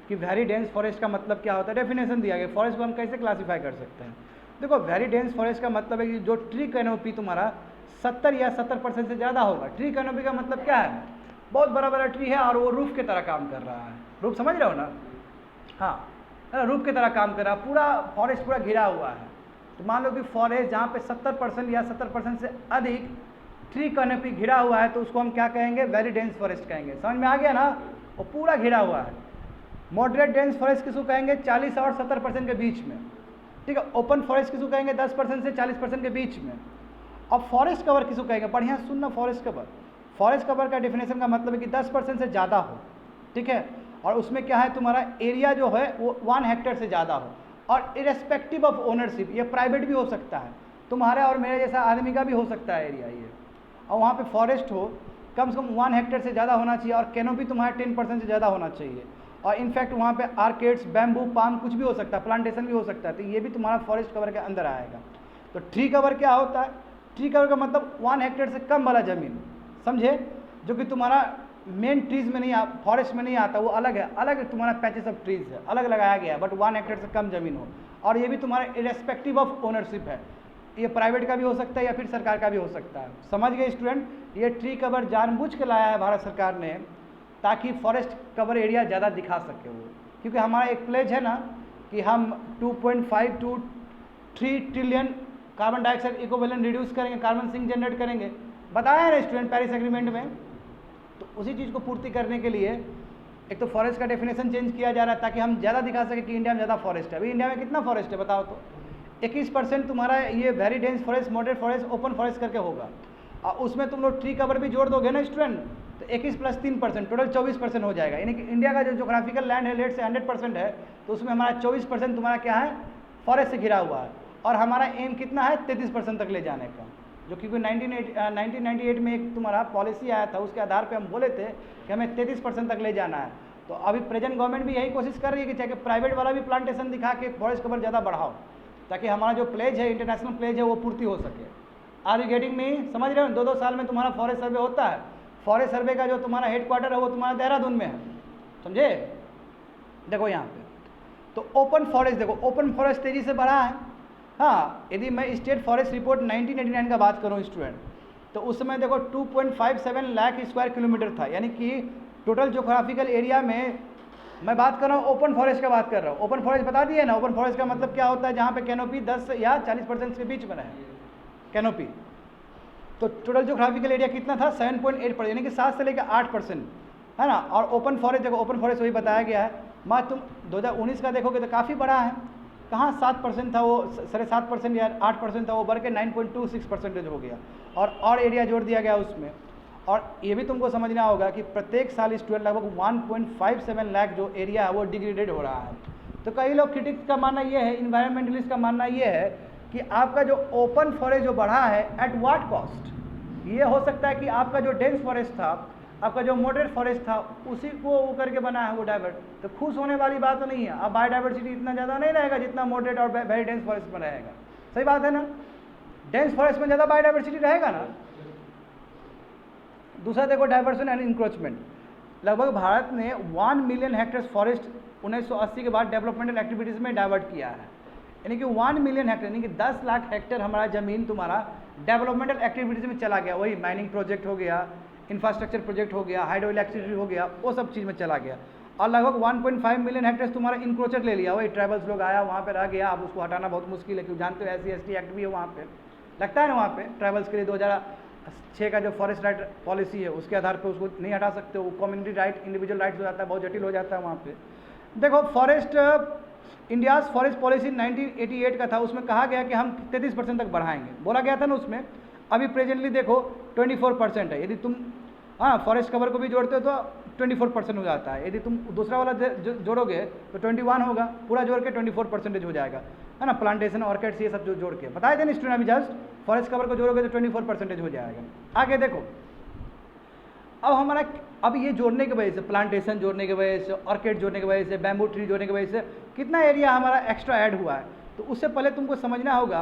कि वेरी डेंस फॉरेस्ट का मतलब क्या होता है। डेफिनेशन दिया गया, फॉरेस्ट को हम कैसे क्लासीफाई कर सकते हैं। देखो वेरी डेंस फॉरेस्ट का मतलब है कि जो ट्री कैनोपी तुम्हारा 70 या 70% से ज़्यादा होगा। ट्री कैनोपी का मतलब क्या है, बहुत बड़ा बड़ा ट्री है और वो रूफ की तरह काम कर रहा है। रूफ समझ रहे हो ना, हाँ रूफ की तरह काम कर रहा है, पूरा फॉरेस्ट पूरा घिरा हुआ है। तो मान लो कि फॉरेस्ट जहाँ पे 70% या 70% से अधिक ट्री कैनोपी घिरा हुआ है, तो उसको हम क्या कहेंगे, वेरी डेंस फॉरेस्ट कहेंगे। समझ में आ गया ना, वो पूरा घिरा हुआ है। मॉडरेट डेंस फॉरेस्ट किसको कहेंगे, 40 और 70% के बीच में, ठीक है। ओपन फॉरेस्ट किसको कहेंगे, 10% से 40% के बीच में। अब फॉरेस्ट कवर किसको कहेंगे, बढ़िया सुनना, फॉरेस्ट कवर, फॉरेस्ट कवर का डेफिनेशन का मतलब है कि 10% से ज़्यादा हो, ठीक है। और उसमें क्या है, तुम्हारा एरिया जो है वो 1 हेक्टेयर से ज़्यादा हो, और इरेस्पेक्टिव ऑफ ओनरशिप, ये प्राइवेट भी हो सकता है, तुम्हारे और मेरे जैसा आदमी का भी हो सकता है एरिया ये। और वहाँ पे फॉरेस्ट हो कम से कम 1 हेक्टेयर से ज़्यादा होना चाहिए, और कैनोपी तुम्हारा 10% से ज़्यादा होना चाहिए। और इनफैक्ट वहाँ पे आर्केड्स, बैम्बू, पाम कुछ भी हो सकता है, प्लांटेशन भी हो सकता है, तो ये भी तुम्हारा फॉरेस्ट कवर के अंदर आएगा। तो ट्री कवर क्या होता है, ट्री कवर का मतलब 1 हेक्टेयर से कम वाला ज़मीन, समझे, जो कि तुम्हारा मेन ट्रीज में नहीं, फॉरेस्ट में नहीं आता, वो अलग है, अलग तुम्हारा पैचेस ऑफ ट्रीज है, अलग लगाया गया है, बट 1 हेक्टेयर से कम ज़मीन हो। और ये भी तुम्हारा इरेस्पेक्टिव ऑफ ओनरशिप है, ये प्राइवेट का भी हो सकता है या फिर सरकार का भी हो सकता है। समझ गए स्टूडेंट, ये ट्री कवर जानबूझ के लाया है भारत सरकार ने, ताकि फॉरेस्ट कवर एरिया ज़्यादा दिखा सके वो। क्योंकि हमारा एक प्लेज है ना कि हम 2.5 to 3 trillion carbon dioxide equivalent reduce करेंगे, कार्बन सिंक जनरेट करेंगे, बताया है ना स्टूडेंट पेरिस एग्रीमेंट में। तो उसी चीज़ को पूर्ति करने के लिए एक तो फॉरेस्ट का डेफिनेशन चेंज किया जा रहा है ताकि हम ज़्यादा दिखा सके कि इंडिया में ज़्यादा फॉरेस्ट है। अभी इंडिया में कितना फॉरेस्ट है बताओ तो? 21% तुम्हारा ये very dense forest, moderate forest, open forest करके होगा। और उसमें तुम लोग ट्री कवर भी जोड़ दोगे ना स्टूडेंट, तो 21 + 3% टोटल 24% हो जाएगा। यानी कि इंडिया का जो जोग्राफिकल लैंड है लेट से 100% है, तो उसमें हमारा 24% तुम्हारा क्या है, फॉरेस्ट से घिरा हुआ है। और हमारा एम कितना है, 33% तक ले जाने का, जो क्योंकि 1998 में एक तुम्हारा पॉलिसी आया था, उसके आधार पे हम बोले थे कि हमें 33% तक ले जाना है। तो अभी प्रेजेंट गवर्नमेंट भी यही कोशिश कर रही है कि चाहे प्राइवेट वाला भी प्लांटेशन दिखा के फॉरेस्ट कवर ज़्यादा बढ़ाओ, ताकि हमारा जो प्लेज है, इंटरनेशनल प्लेज है, वो पूर्ति हो सके। Are you getting me? समझ रहे हो? 2-2 साल में तुम्हारा फॉरेस्ट सर्वे होता है। फॉरेस्ट सर्वे का जो तुम्हारा हेडक्वार्टर है वो तुम्हारा देहरादून में है, समझे? देखो यहाँ पे तो ओपन फॉरेस्ट, देखो ओपन फॉरेस्ट तेजी से बढ़ा है। हाँ, यदि मैं स्टेट फॉरेस्ट रिपोर्ट 1989 का बात करूँ स्टूडेंट, तो उस समय देखो 2.57 लाख स्क्वायर किलोमीटर था। यानी कि टोटल जोग्राफिकल एरिया में मैं बात कर रहा हूँ, ओपन फॉरेस्ट का बात कर रहा हूँ। ओपन फॉरेस्ट बता दिए ना, ओपन फॉरेस्ट का मतलब क्या होता है, जहाँ पे कैनोपी 10 या 40% के बीच में रहे कैनोपी। तो टोटल जोग्राफिकल एरिया कितना था, 7.8%, यानी कि 7 से लेकर 8%, है ना। और ओपन फॉरेस्ट, देखो ओपन फॉरेस्ट वही बताया गया है। मान तुम 2019 का देखोगे तो काफ़ी बड़ा है, कहाँ 7% था वो, 7.5% या 8% था, वो बढ़ के 9.26% हो गया। और एरिया जोड़ दिया गया उसमें। और ये भी तुमको समझना होगा कि प्रत्येक साल स्टूडेंट लगभग 1.57 लाख जो एरिया है वो डिग्रेडेड हो रहा है। तो कई लोग क्रिटिक्स का मानना ये है, इन्वायरमेंटलिस्ट का मानना ये है कि आपका जो ओपन फॉरेस्ट जो बढ़ा है एट व्हाट कॉस्ट। ये हो सकता है कि आपका जो डेंस फॉरेस्ट था, आपका जो मॉडरेट फॉरेस्ट था, उसी को वो करके बना है वो डाइवर्ट। तो खुश होने वाली बात तो नहीं है। अब बायोडाइवर्सिटी इतना ज़्यादा नहीं रहेगा जितना मॉडरेट और वेरी डेंस फॉरेस्ट में रहेगा। सही बात है ना? डेंस फॉरेस्ट में ज़्यादा बायोडाइवर्सिटी रहेगा ना। दूसरा देखो डाइवर्सन एंड इंक्रोचमेंट। लगभग भारत ने 1 मिलियन हेक्टेयर फॉरेस्ट 1980 के बाद डेवलपमेंटल एक्टिविटीज़ में डाइवर्ट किया है। यानी कि 1 मिलियन हेक्टेयर, यानी कि 10 लाख हेक्टेयर हमारा ज़मीन तुम्हारा डेवलपमेंटल एक्टिविटीज़ में चला गया। वही माइनिंग प्रोजेक्ट हो गया, इंफ्रास्ट्रक्चर प्रोजेक्ट हो गया, हाइड्रो इलेक्ट्रिसिटी हो गया, वो सब चीज़ में चला गया। और लगभग 1.5 मिलियन हेक्टेयर तुम्हारा इंक्रोचर ले लिया। वही ट्राइबल्स लोग आया, वहाँ पे रह गया। अब उसको हटाना बहुत मुश्किल है, क्योंकि जानते हो SC/ST एक्ट भी है वहाँ पे, लगता है ना। वहाँ पे ट्राइबल्स के लिए 2006 का जो फॉरेस्ट राइट पॉलिसी है उसके आधार पर उसको नहीं हटा सकते। वो कम्युनिटी राइट, इंडिविजुअल राइट्स हो जाता है, बहुत जटिल हो जाता है वहाँ पे। देखो फॉरेस्ट, इंडियाज़ फॉरेस्ट पॉलिसी 1988 का था, उसमें कहा गया कि हम 33% तक बढ़ाएंगे, बोला गया था ना उसमें। अभी प्रेजेंटली देखो 24% है। यदि तुम फॉरेस्ट कवर को भी जोड़ते हो तो 24% हो जाता है। यदि तुम दूसरा वाला जोड़ोगे तो 21 होगा, पूरा जोड़ के 24% हो जाएगा, है ना। प्लांटेशन, ऑर्किड्स, ये सब जो जोड़ के बताए थे ना स्टूडेंट अभी जस्ट, फॉरेस्ट कवर को जोड़ोगे तो 24% हो जाएगा। आगे देखो, अब हमारा अब ये जोड़ने की वजह से, प्लांटेशन जोड़ने की वजह से, ऑर्किड जोड़ने की वजह से, बैम्बू ट्री जोड़ने की वजह से कितना एरिया हमारा एक्स्ट्रा ऐड हुआ है। तो उससे पहले तुमको समझना होगा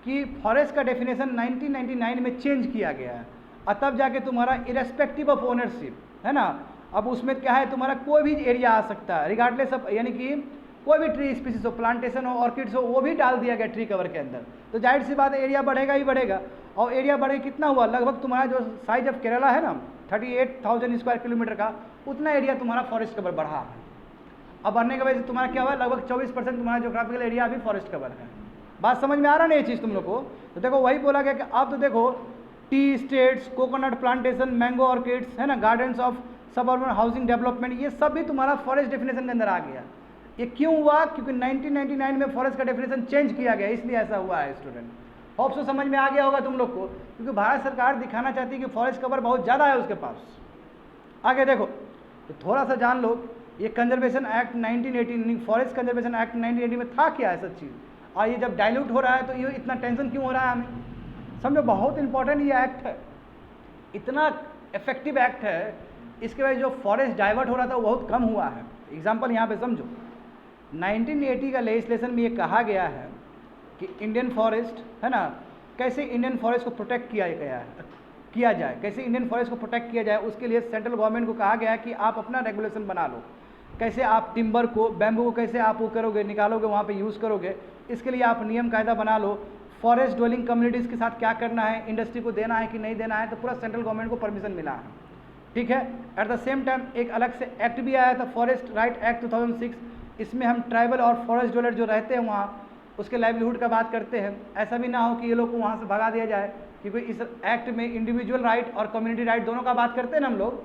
कि फॉरेस्ट का डेफिनेशन 1999 में चेंज किया गया है, और तब जाके तुम्हारा इरेस्पेक्टिव ऑफ ओनरशिप, है ना। अब उसमें क्या है, तुम्हारा कोई भी एरिया आ सकता है रिगार्डलेस ऑफ, यानी कि कोई भी ट्री स्पीसीज हो, प्लांटेशन हो, ऑर्किड्स हो, वो भी डाल दिया गया ट्री कवर के अंदर। तो जाहिर सी बात है एरिया बढ़ेगा ही बढ़ेगा। और एरिया बढ़े कितना हुआ, लगभग तुम्हारा जो साइज ऑफ केरला है ना 38,000 स्क्वायर किलोमीटर का, उतना एरिया तुम्हारा फॉरेस्ट कवर बढ़ा है। अब बढ़ने की वजह से तुम्हारा क्या हुआ, लगभग 24% तुम्हारा जोग्राफिकल एरिया अभी फॉरेस्ट कवर है। बात समझ में आ रहा ना ये चीज़ तुम लोग को? तो देखो वही बोला गया कि अब तो देखो T states, coconut plantation, mango orchids, है ना, gardens of suburban housing development, ये सब भी तुम्हारा फॉरेस्ट डेफिनेशन के अंदर आ गया। ये क्यों हुआ? क्योंकि 1999 में फॉरेस्ट का डेफिनेशन चेंज किया गया, इसलिए ऐसा हुआ है स्टूडेंट। होप सो समझ में आ गया होगा तुम लोग को, क्योंकि भारत सरकार दिखाना चाहती है कि फॉरेस्ट कवर बहुत ज़्यादा है उसके पास। आगे देखो, तो थोड़ा सा जान लो, ये conservation act 1980, forest conservation act 1980 में था क्या ऐसा चीज़, और ये जब डाइल्यूट हो रहा है तो ये इतना टेंशन क्यों हो रहा है हमें? समझो बहुत इंपॉर्टेंट ये एक्ट है, इतना इफेक्टिव एक्ट है। इसके वजह जो फॉरेस्ट डाइवर्ट हो रहा था वो बहुत कम हुआ है। एग्जाम्पल यहाँ पे समझो, 1980 का लेजिस्लेशन में ये कहा गया है कि इंडियन फॉरेस्ट, है ना, कैसे इंडियन फॉरेस्ट को प्रोटेक्ट किया जाए, कैसे इंडियन फॉरेस्ट को प्रोटेक्ट किया जाए, उसके लिए सेंट्रल गवर्नमेंट को कहा गया है कि आप अपना रेगुलेशन बना लो, कैसे आप टिम्बर को, बैम्बू को कैसे आप वो करोगे, निकालोगे, वहाँ पे यूज़ करोगे, इसके लिए आप नियम कायदा बना लो। फॉरेस्ट ड्वेलिंग कम्युनिटीज़ के साथ क्या करना है, इंडस्ट्री को देना है कि नहीं देना है, तो पूरा सेंट्रल गवर्नमेंट को परमिशन मिला है, ठीक है। एट द सेम टाइम एक अलग से एक्ट भी आया था, फॉरेस्ट राइट एक्ट 2006। इसमें हम ट्राइबल और फॉरेस्ट ड्वेलर जो रहते हैं वहाँ, उसके लाइवलीहुड का बात करते हैं। ऐसा भी ना हो कि ये लोग को वहाँ से भगा दिया जाए, क्योंकि इस एक्ट में इंडिविजुअल राइट और कम्युनिटी राइट दोनों का बात करते हैं ना हम लोग।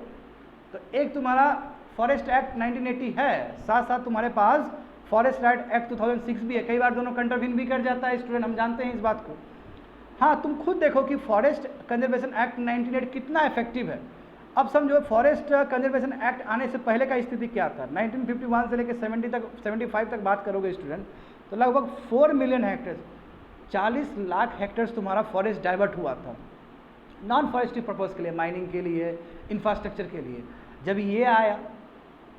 तो एक तुम्हारा फॉरेस्ट एक्ट 1980 है, साथ साथ तुम्हारे पास फॉरेस्ट राइट एक्ट 2006 भी है। कई बार दोनों कंट्रवीन भी कर जाता है स्टूडेंट, हम जानते हैं इस बात को। हाँ, तुम खुद देखो कि फॉरेस्ट कंजर्वेशन एक्ट 1980 कितना इफेक्टिव है। अब समझो फॉरेस्ट कंजर्वेशन एक्ट आने से पहले का स्थिति क्या था। 1951 से लेकर 75 तक बात करोगे स्टूडेंट, तो लगभग 4 मिलियन हेक्टेयर, 40 लाख हेक्टेयर तुम्हारा फॉरेस्ट डाइवर्ट हुआ था नॉन फॉरेस्ट्री पर्पज़ के लिए, माइनिंग के लिए, इंफ्रास्ट्रक्चर के लिए। जब ये आया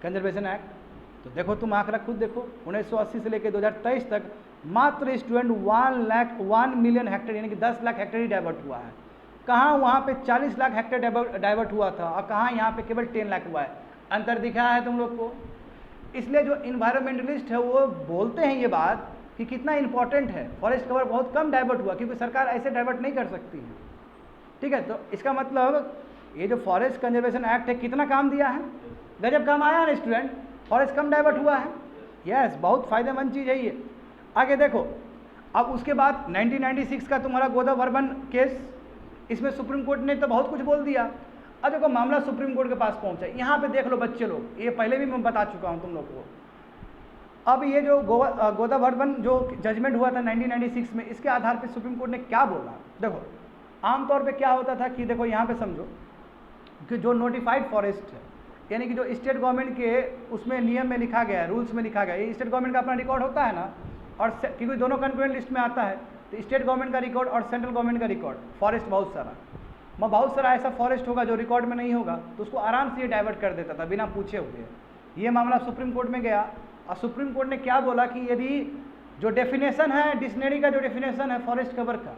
कंजर्वेशन एक्ट, तो देखो तुम आंकड़ा खुद देखो, 1980 से लेकर 2023 तक मात्र स्टूडेंट 1 मिलियन हेक्टेयर यानी कि 10 लाख हेक्टेयर ही डाइवर्ट हुआ है। कहाँ वहाँ पे 40 लाख हेक्टेयर डाइवर्ट हुआ था और कहाँ यहाँ पे केवल 10 लाख हुआ है। अंतर दिखा है तुम लोग को। इसलिए जो इन्वायरमेंटलिस्ट है वो बोलते हैं ये बात कि कितना इंपॉर्टेंट है, फॉरेस्ट कवर बहुत कम डाइवर्ट हुआ, क्योंकि सरकार ऐसे डाइवर्ट नहीं कर सकती है। ठीक है, तो इसका मतलब ये जो फॉरेस्ट कंजर्वेशन एक्ट है कितना काम दिया है, गजब काम आया है स्टूडेंट, फॉरेस्ट कम डाइवर्ट हुआ है। यस, बहुत फायदेमंद चीज़ है ये। आगे देखो, अब उसके बाद 1996 का तुम्हारा गोदावरी केस, इसमें सुप्रीम कोर्ट ने तो बहुत कुछ बोल दिया। अब देखो मामला सुप्रीम कोर्ट के पास पहुंचा, यहाँ पे देख लो बच्चे लोग, ये पहले भी मैं बता चुका हूँ तुम लोग को। अब ये जो गोदावरी जो जजमेंट हुआ था 1996 में, इसके आधार पे सुप्रीम कोर्ट ने क्या बोला। देखो आमतौर पे क्या होता था कि देखो यहाँ पे समझो कि जो नोटिफाइड फॉरेस्ट है, यानी कि जो स्टेट गवर्नमेंट के उसमें नियम में लिखा गया है, रूल्स में लिखा गया है, ये स्टेट गवर्नमेंट का अपना रिकॉर्ड होता है ना, और क्योंकि दोनों कंकरेंट लिस्ट में आता है, तो स्टेट गवर्नमेंट का रिकॉर्ड और सेंट्रल गवर्नमेंट का रिकॉर्ड, फॉरेस्ट बहुत सारा ऐसा फॉरेस्ट होगा जो रिकॉर्ड में नहीं होगा, तो उसको आराम से ये डाइवर्ट कर देता था बिना पूछे हुए। ये मामला सुप्रीम कोर्ट में गया और सुप्रीम कोर्ट ने क्या बोला कि यदि जो डेफिनेशन है, डिक्शनरी का जो डेफिनेशन है फॉरेस्ट कवर का,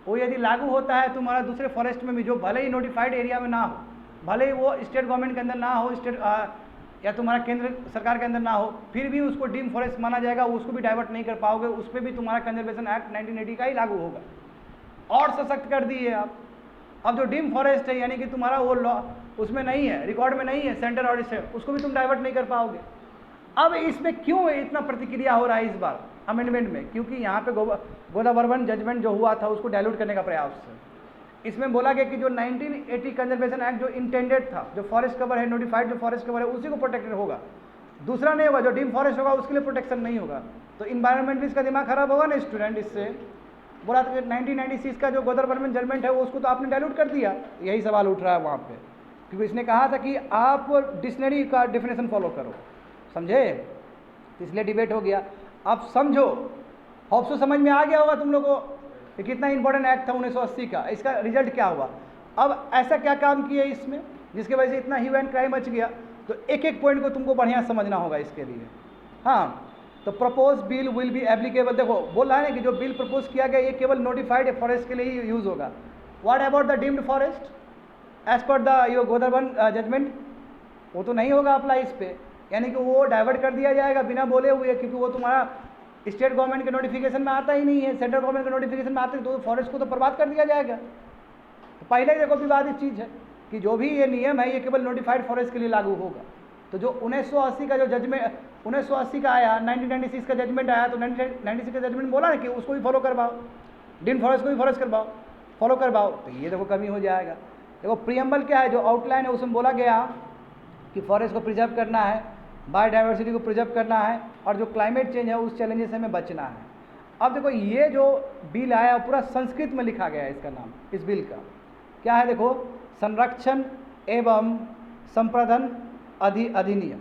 वो यदि लागू होता है तुम्हारा दूसरे फॉरेस्ट में भी, जो भले ही नोटिफाइड एरिया में ना हो, भले ही वो स्टेट गवर्नमेंट के अंदर ना हो, या तुम्हारा केंद्र सरकार के अंदर ना हो, फिर भी उसको डीम फॉरेस्ट माना जाएगा, उसको भी डाइवर्ट नहीं कर पाओगे, उस पर भी तुम्हारा कंजर्वेशन एक्ट 1980 का ही लागू होगा। और सशक्त कर दिए आप। अब जो डीम फॉरेस्ट है यानी कि तुम्हारा वो लॉ उसमें नहीं है, रिकॉर्ड में नहीं है सेंटर और स्टेट, उसको भी तुम डाइवर्ट नहीं कर पाओगे। अब इसमें क्यों इतना प्रतिक्रिया हो रहा है इस बार अमेंडमेंट में, क्योंकि यहाँ पे गोदावरी जजमेंट जो हुआ था उसको डाइल्यूट करने का प्रयास है। इसमें बोला गया कि जो 1980 कंजर्वेशन एक्ट जो इंटेंडेड था, जो फॉरेस्ट कवर है, नोटिफाइड जो फॉरेस्ट कवर है, उसी को प्रोटेक्टेड होगा, दूसरा नहीं होगा। जो डीम फॉरेस्ट होगा उसके लिए प्रोटेक्शन नहीं होगा। तो इन्वायरमेंटलिस्ट का दिमाग खराब होगा ना स्टूडेंट। इससे बोला था कि 1996 का जो गोदावरी जजमेंट है वो उसको तो आपने डाइल्यूट कर दिया। यही सवाल उठ रहा है वहाँ पे, क्योंकि इसने कहा था कि आप डिक्शनरी का डेफिनेशन फॉलो करो, समझे, तो इसलिए डिबेट हो गया। अब समझो, होप सो समझ में आ गया होगा तुम लोगों को कि कितना इंपॉर्टेंट एक्ट था 1980 का, इसका रिजल्ट क्या हुआ। अब ऐसा क्या काम किया इसमें जिसकी वजह से इतना ह्यू एंड क्राइम मच गया, तो एक एक पॉइंट को तुमको बढ़िया समझना होगा इसके लिए। हाँ, तो propose bill will be applicable, देखो बोल रहा है ना कि जो बिल प्रपोज किया गया ये केवल नोटिफाइड फॉरेस्ट के लिए ही यूज़ होगा। What about the deemed forest as per the yo Godavari judgment, वो तो नहीं होगा अप्लाई इस पर, यानी कि वो डाइवर्ट कर दिया जाएगा बिना बोले हुए, क्योंकि वो तुम्हारा स्टेट गवर्नमेंट के नोटिफिकेशन में आता ही नहीं है, सेंट्रल गवर्नमेंट के नोटिफिकेशन में आते हैं, तो फॉरेस्ट को तो बर्बाद कर दिया जाएगा। तो पहले ही देखो विवादित चीज़ है कि जो भी ये नियम है ये केवल नोटिफाइड फॉरेस्ट के लिए लागू होगा। तो जो 1980 का जो जजमेंट 1980 का आया, 1996 का जजमेंट आया, तो 1996 का जजमेंट बोला ना कि उसको भी फॉलो करवाओ, डीम फॉरेस्ट को भी फॉरेस्ट करवाओ, फॉलो करवाओ, तो ये देखो कमी हो जाएगा। देखो प्रीएम्बल क्या है, जो आउटलाइन है उसमें बोला गया कि फॉरेस्ट को प्रिजर्व करना है, बायोडाइवर्सिटी को प्रिजर्व करना है, और जो क्लाइमेट चेंज है उस चैलेंजेस से हमें बचना है। अब देखो ये जो बिल आया पूरा संस्कृत में लिखा गया है, इसका नाम इस बिल का क्या है, देखो संरक्षण एवं संप्रदन अधिनियम,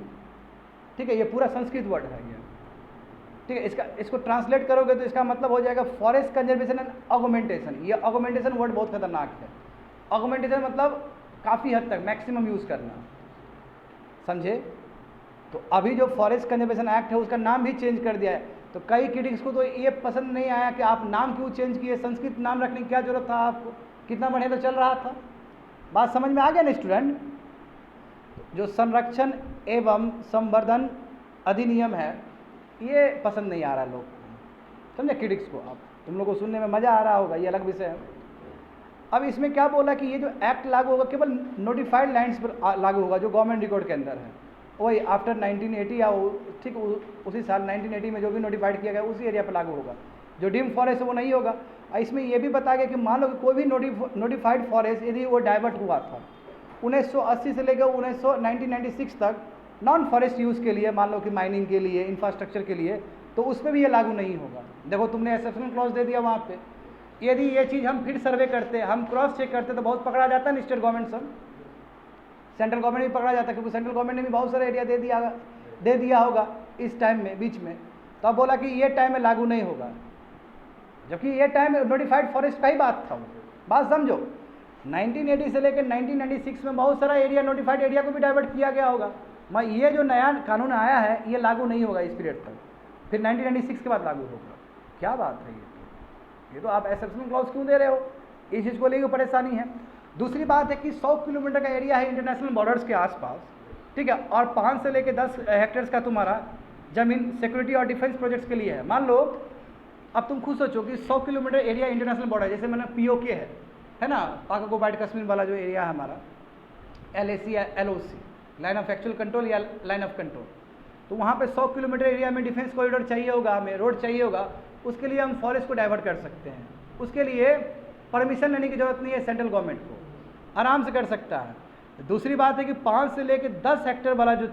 ठीक है, ये पूरा संस्कृत वर्ड है ये, ठीक है। इसको ट्रांसलेट करोगे तो इसका मतलब हो जाएगा फॉरेस्ट कंजर्वेशन एंड ऑगमेंटेशन। ये ऑगमेंटेशन वर्ड बहुत खतरनाक है। ऑगमेंटेशन मतलब काफ़ी हद तक मैक्सिमम यूज़ करना, समझे। तो अभी जो फॉरेस्ट कंजर्वेशन एक्ट है उसका नाम भी चेंज कर दिया है, तो कई क्रिटिक्स को तो ये पसंद नहीं आया कि आप नाम क्यों चेंज किए, संस्कृत नाम रखने की क्या जरूरत था आपको, कितना बढ़िया तो चल रहा था। बात समझ में आ गया ना स्टूडेंट। जो संरक्षण एवं संवर्धन अधिनियम है ये पसंद नहीं आ रहा लोग, समझे, क्रिटिक्स को। अब तुम लोग को सुनने में मज़ा आ रहा होगा, ये अलग विषय है। अब इसमें क्या बोला कि ये जो एक्ट लागू होगा केवल नोटिफाइड लैंड्स पर लागू होगा जो गवर्नमेंट रिकॉर्ड के अंदर है, वही आफ्टर 1980 या ठीक उसी साल 1980 में जो भी नोटिफाइड किया गया उसी एरिया पर लागू होगा। जो डीम फॉरेस्ट है वो नहीं होगा। इसमें ये भी बताया गया कि मान लो कि कोई भी नोटिफाइड फॉरेस्ट यदि वो डाइवर्ट हुआ था 1980 से लेकर 1996 तक, नॉन फॉरेस्ट यूज़ के लिए, मान लो कि माइनिंग के लिए, इंफ्रास्ट्रक्चर के लिए, तो उसमें भी ये लागू नहीं होगा। देखो तुमने एक्सेप्शनल क्लॉज दे दिया वहाँ पे, यदि ये चीज़ हम फिर सर्वे करते, हम क्रॉस चेक करते तो बहुत पकड़ा जाता है ना स्टेट गवर्नमेंट सब, सेंट्रल गवर्नमेंट भी पकड़ा जाता है, क्योंकि सेंट्रल गवर्नमेंट ने भी बहुत सारा एरिया दे दिया होगा इस टाइम में, बीच में। तो अब बोला कि ये टाइम में लागू नहीं होगा, जबकि ये टाइम नोटिफाइड फॉरेस्ट का ही बात था। बात समझो, 1980 से लेकर 1996 में बहुत सारा एरिया, नोटिफाइड एरिया को भी डाइवर्ट किया गया होगा। मैं ये जो नया कानून आया है ये लागू नहीं होगा इस पीरियड तक, फिर 1996 के बाद लागू होगा। क्या बात है ये तो आप एक्सेप्शनल क्लॉज क्यों दे रहे हो? इस चीज़ को लेकर परेशानी है। दूसरी बात है कि 100 किलोमीटर का एरिया है इंटरनेशनल बॉर्डर्स के आसपास, ठीक है, और 5 से लेकर 10 हेक्टेयर्स का तुम्हारा जमीन सिक्योरिटी और डिफेंस प्रोजेक्ट्स के लिए है। मान लो अब तुम खुद सोचो कि 100 किलोमीटर एरिया इंटरनेशनल बॉर्डर, जैसे मैंने POK है ना, पाक ऑक्युपाइड कश्मीर वाला जो एरिया है हमारा, LAC या LOC, line of actual control या लाइन ऑफ कंट्रोल, तो वहाँ पे 100 किलोमीटर एरिया में डिफेंस कॉरिडोर चाहिए होगा, हमें रोड चाहिए होगा, उसके लिए हम फॉरेस्ट को डाइवर्ट कर सकते हैं। उसके लिए परमिशन लेने की जरूरत नहीं है, सेंट्रल गवर्नमेंट को आराम से कर सकता है। दूसरी बात है कि 5 से लेकर 10 हेक्टेयर वाला जो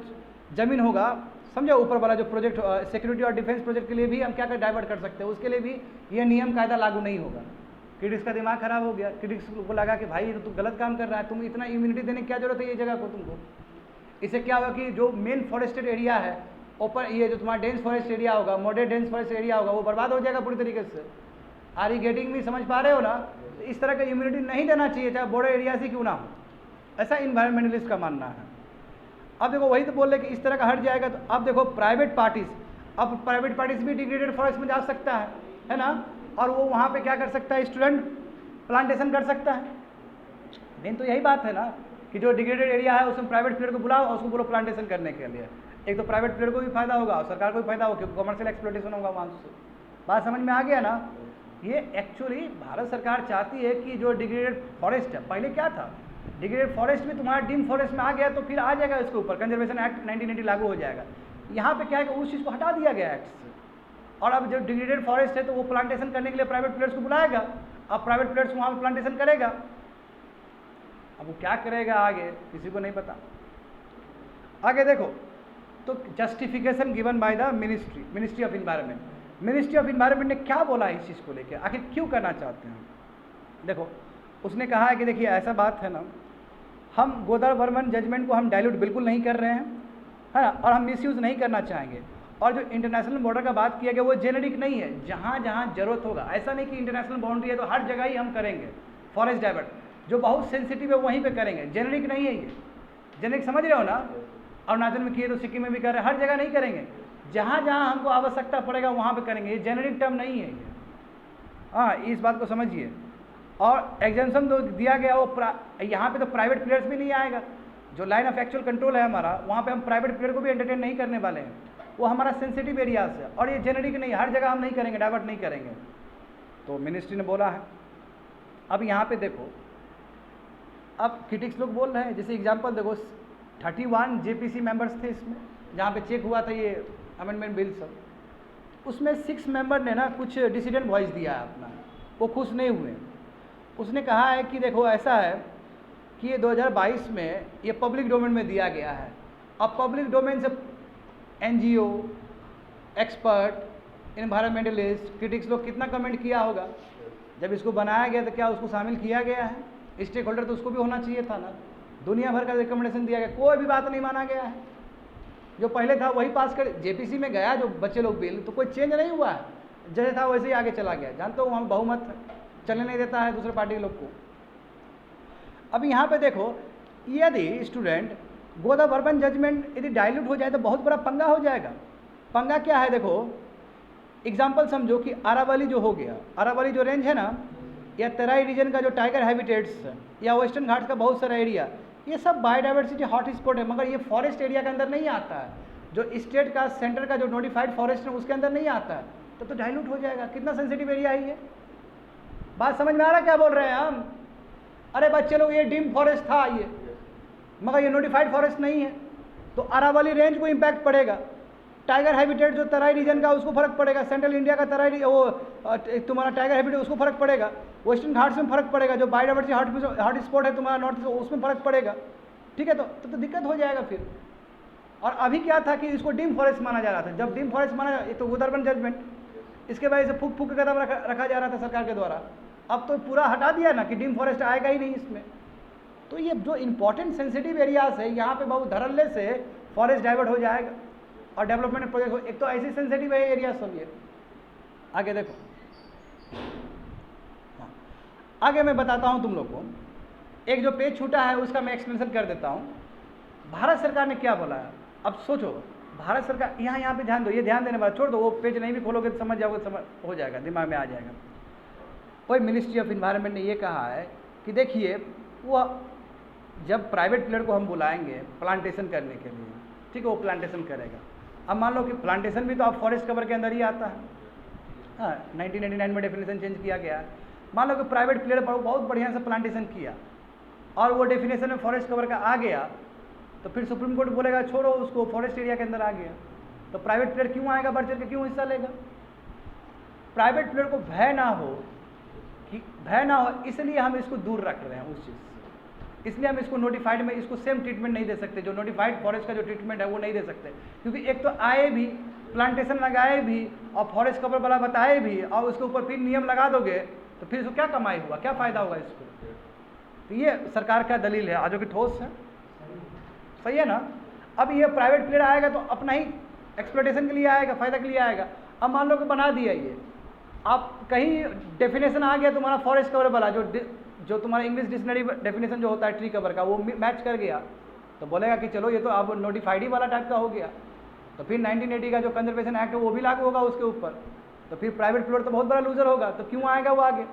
ज़मीन होगा, समझो ऊपर वाला जो प्रोजेक्ट सिक्योरिटी और डिफेंस प्रोजेक्ट के लिए भी हम क्या कर डाइवर्ट कर सकते हैं, उसके लिए भी ये नियम कायदा लागू नहीं होगा। क्रिटिक्स का दिमाग खराब हो गया, क्रिटिक्स को लगा कि भाई तो तू गलत काम कर रहा है, तुम इतना इम्यूनिटी देने की क्या जरूरत है ये जगह को तुमको। इससे क्या होगा कि जो मेन फॉरेस्टेड एरिया है ऊपर, ये जो तुम्हारा डेंस फॉरेस्ट एरिया होगा, मॉडरेट डेंस फॉरेस्ट एरिया होगा, वो बर्बाद हो जाएगा पूरी तरीके से। आर ई गेटिंग भी समझ पा रहे हो ना? तो इस तरह का इम्यूनिटी नहीं देना चाहिए, चाहे बॉर्डर एरिया से क्यों ना हो, ऐसा इन्वायरमेंटलिस्ट का मानना है। अब देखो वही तो बोल रहे कि इस तरह का हट जाएगा, तो अब देखो प्राइवेट पार्टीज, अब प्राइवेट पार्टीज भी डिग्रेडेड फॉरेस्ट में जा सकता है ना, और वो वहाँ पे क्या कर सकता है, स्टूडेंट प्लांटेशन कर सकता है। मेन तो यही बात है ना कि जो डिग्रेडेड एरिया है उसमें प्राइवेट प्लेयर को बुलाओ और उसको बोलो प्लांटेशन करने के लिए। एक तो प्राइवेट प्लेयर को भी फायदा होगा और सरकार को भी फायदा होगा, क्योंकि कमर्शियल एक्सप्लोटेशन होगा वहाँ से। बात समझ में आ गया ना? ये एक्चुअली भारत सरकार चाहती है कि जो डिग्रेडेड फॉरेस्ट है, पहले क्या था, डिग्रेडेड फॉरेस्ट में तुम्हारा डीम फॉरेस्ट में आ गया तो फिर आ जाएगा इसके ऊपर कंजर्वेशन एक्ट 1980 लागू हो जाएगा। यहाँ पे क्या है कि उस चीज़ को हटा दिया गया एक्ट से, और अब जो डिग्रेडेड फॉरेस्ट है तो वो प्लांटेशन करने के लिए प्राइवेट प्लेयर्स को बुलाएगा, अब प्राइवेट प्लेयर्स वहाँ पर प्लांटेशन करेगा। अब वो क्या करेगा आगे किसी को नहीं पता। आगे देखो तो justification given by the ministry of environment. Ministry of environment ने क्या बोला इस चीज़ को लेकर, आखिर क्यों करना चाहते हैं? देखो उसने कहा है कि देखिए ऐसा बात है ना, हम गोदावरी जजमेंट को हम डाइल्यूट बिल्कुल नहीं कर रहे हैं, है ना, और हम मिसयूज़ नहीं करना चाहेंगे। और जो इंटरनेशनल बॉर्डर का बात किया गया वो जेनेरिक नहीं है, जहाँ जहाँ जरूरत होगा, ऐसा नहीं कि इंटरनेशनल बाउंड्री है तो हर जगह ही हम करेंगे फॉरेस्ट डाइवर्ट। जो बहुत सेंसिटिव है वहीं पे करेंगे, जेनेरिक नहीं है ये। जेनेरिक समझ रहे हो ना? अरुणाचल में किए तो सिक्किम में भी कर रहे हैं, हर जगह नहीं करेंगे, जहाँ जहाँ हमको आवश्यकता पड़ेगा वहाँ पे करेंगे। ये जेनेरिक टर्म नहीं है ये, हाँ इस बात को समझिए। और एग्जेम्पशन तो दिया गया वो यहाँ पे तो प्राइवेट प्लेयर्स भी नहीं आएगा। जो लाइन ऑफ एक्चुअल कंट्रोल है हमारा, वहाँ पे हम प्राइवेट प्लेयर को भी एंटरटेन नहीं करने वाले हैं, वो हमारा सेंसिटिव एरियाज है। और ये जेनेरिक नहीं, हर जगह हम नहीं करेंगे, डाइवर्ट नहीं करेंगे। तो मिनिस्ट्री ने बोला है। अब यहाँ पे देखो, अब क्रिटिक्स लोग बोल रहे हैं, जैसे एग्जांपल देखो 31 JPC मेंबर्स थे इसमें, जहाँ पे चेक हुआ था ये अमेंडमेंट बिल सब, उसमें 6 मेंबर ने ना कुछ डिसिडेंट वॉइस दिया है अपना, वो खुश नहीं हुए। उसने कहा है कि देखो ऐसा है कि ये 2022 में ये पब्लिक डोमेन में दिया गया है। अब पब्लिक डोमेन से NGO, एक्सपर्ट, इन्वायरमेंटलिस्ट, क्रिटिक्स लोग कितना कमेंट किया होगा। जब इसको बनाया गया तो क्या उसको शामिल किया गया है? स्टेक होल्डर तो उसको भी होना चाहिए था ना। दुनिया भर का रिकमेंडेशन दिया गया, कोई भी बात नहीं माना गया है। जो पहले था वही पास कर, JPC में गया जो बच्चे लोग बिल, तो कोई चेंज नहीं हुआ है, जैसे था वैसे ही आगे चला गया। जानते हो वहाँ बहुमत चलने नहीं देता है दूसरे पार्टी के लोग को। अब यहाँ पे देखो, यदि स्टूडेंट गोदावरी जजमेंट यदि डाइल्यूट हो जाए तो बहुत बड़ा पंगा हो जाएगा। पंगा क्या है देखो, एग्जाम्पल समझो कि अरावली जो हो गया, अरावली जो रेंज है ना, या तराई रीजन का जो टाइगर हैबिटेट्स या वेस्टर्न घाट्स का बहुत सारा एरिया, ये सब बायोडाइवर्सिटी हॉट स्पॉट है, मगर ये फॉरेस्ट एरिया के अंदर नहीं आता है। जो स्टेट का सेंटर का जो नोटिफाइड फॉरेस्ट है उसके अंदर नहीं आता है, तो डाइल्यूट हो जाएगा। कितना सेंसिटिव एरिया है ये, बात समझ में आ रहा है क्या बोल रहे हैं हम? अरे बच्चे लोग ये डीम फॉरेस्ट था ये, मगर ये नोटिफाइड फॉरेस्ट नहीं है, तो अरावली रेंज को इम्पैक्ट पड़ेगा। टाइगर हैबिटेट जो तराई रीजन का उसको फर्क पड़ेगा, सेंट्रल इंडिया का तराई वो तुम्हारा टाइगर हैबिटेट उसको फर्क पड़ेगा, वेस्टर्न घाट्स में फर्क पड़ेगा, जो बायोडाइवर्सिटी हॉट स्पॉट है तुम्हारा नॉर्थ ईस्ट उसमें फर्क पड़ेगा। ठीक है, तो दिक्कत हो जाएगा फिर। और अभी क्या था कि इसको डीम फॉरेस्ट माना जा रहा था। जब डीम फॉरेस्ट माना तो उदरबन जजमेंट, इसके वजह से फूक फूक के कदम रखा जा रहा था सरकार के द्वारा। अब तो पूरा हटा दिया ना कि डीम फॉरेस्ट आएगा ही नहीं इसमें। तो ये जो इंपॉर्टेंट सेंसिटिव एरियाज है यहाँ पे बहुत धड़ल्ले से फॉरेस्ट डाइवर्ट हो जाएगा और डेवलपमेंट प्रोजेक्ट एक तो ऐसी सेंसिटिव एरिया सब ये। आगे देखो, आगे मैं बताता हूँ तुम लोग को। एक जो पेज छूटा है उसका मैं एक्सप्लेनेशन कर देता हूँ। भारत सरकार ने क्या बोला है, अब सोचो। भारत सरकार यहाँ पे ध्यान दो, ये ध्यान देने वाला, छोड़ दो, वो पेज नहीं भी खोलोगे तो समझ जाओगे, समझ हो जाएगा, दिमाग में आ जाएगा। कोई मिनिस्ट्री ऑफ इन्वायरमेंट ने ये कहा है कि देखिए वो जब प्राइवेट प्लेयर को हम बुलाएंगे प्लांटेशन करने के लिए, ठीक है, वो प्लांटेशन करेगा। अब मान लो कि प्लांटेशन भी तो आप फॉरेस्ट कवर के अंदर ही आता है। हाँ, 1999 में डेफिनेशन चेंज किया गया है। मान लो कि प्राइवेट प्लेयर बहुत बढ़िया से प्लांटेशन किया और वो डेफिनेशन में फॉरेस्ट कवर का आ गया, तो फिर सुप्रीम कोर्ट बोलेगा छोड़ो उसको, फॉरेस्ट एरिया के अंदर आ गया। तो प्राइवेट प्लेयर क्यों आएगा, बढ़ चढ़ के क्यों हिस्सा लेगा? प्राइवेट प्लेयर को भय ना हो इसलिए हम इसको दूर रख रहे हैं उस चीज़ से। इसलिए हम इसको नोटिफाइड में इसको सेम ट्रीटमेंट नहीं दे सकते, जो नोटिफाइड फॉरेस्ट का जो ट्रीटमेंट है वो नहीं दे सकते। क्योंकि एक तो आए भी, प्लांटेशन लगाए भी और फॉरेस्ट कवर वाला बताए भी और उसके ऊपर फिर नियम लगा दोगे तो फिर इसको क्या कमाई हुआ, क्या फ़ायदा होगा इसको? तो ये सरकार का दलील है, आज जो कि ठोस है, सही है ना। अब ये प्राइवेट प्लेयर आएगा तो अपना ही एक्सप्लोटेशन के लिए आएगा, फ़ायदा के लिए आएगा। अब मान लो कि बना दिया ये, आप कहीं डेफिनेशन आ गया तुम्हारा फॉरेस्ट कवर वाला, जो तुम्हारा इंग्लिश डिक्शनरी डेफिनेशन जो होता है ट्री कवर का, वो मैच कर गया तो बोलेगा कि चलो ये तो अब नोटिफाइड ही वाला टाइप का हो गया। तो फिर 1980 का जो कंजर्वेशन एक्ट है वो भी लागू होगा उसके ऊपर, तो फिर प्राइवेट प्लेयर तो बहुत बड़ा लूजर होगा। तो क्यों आएगा वो आगे?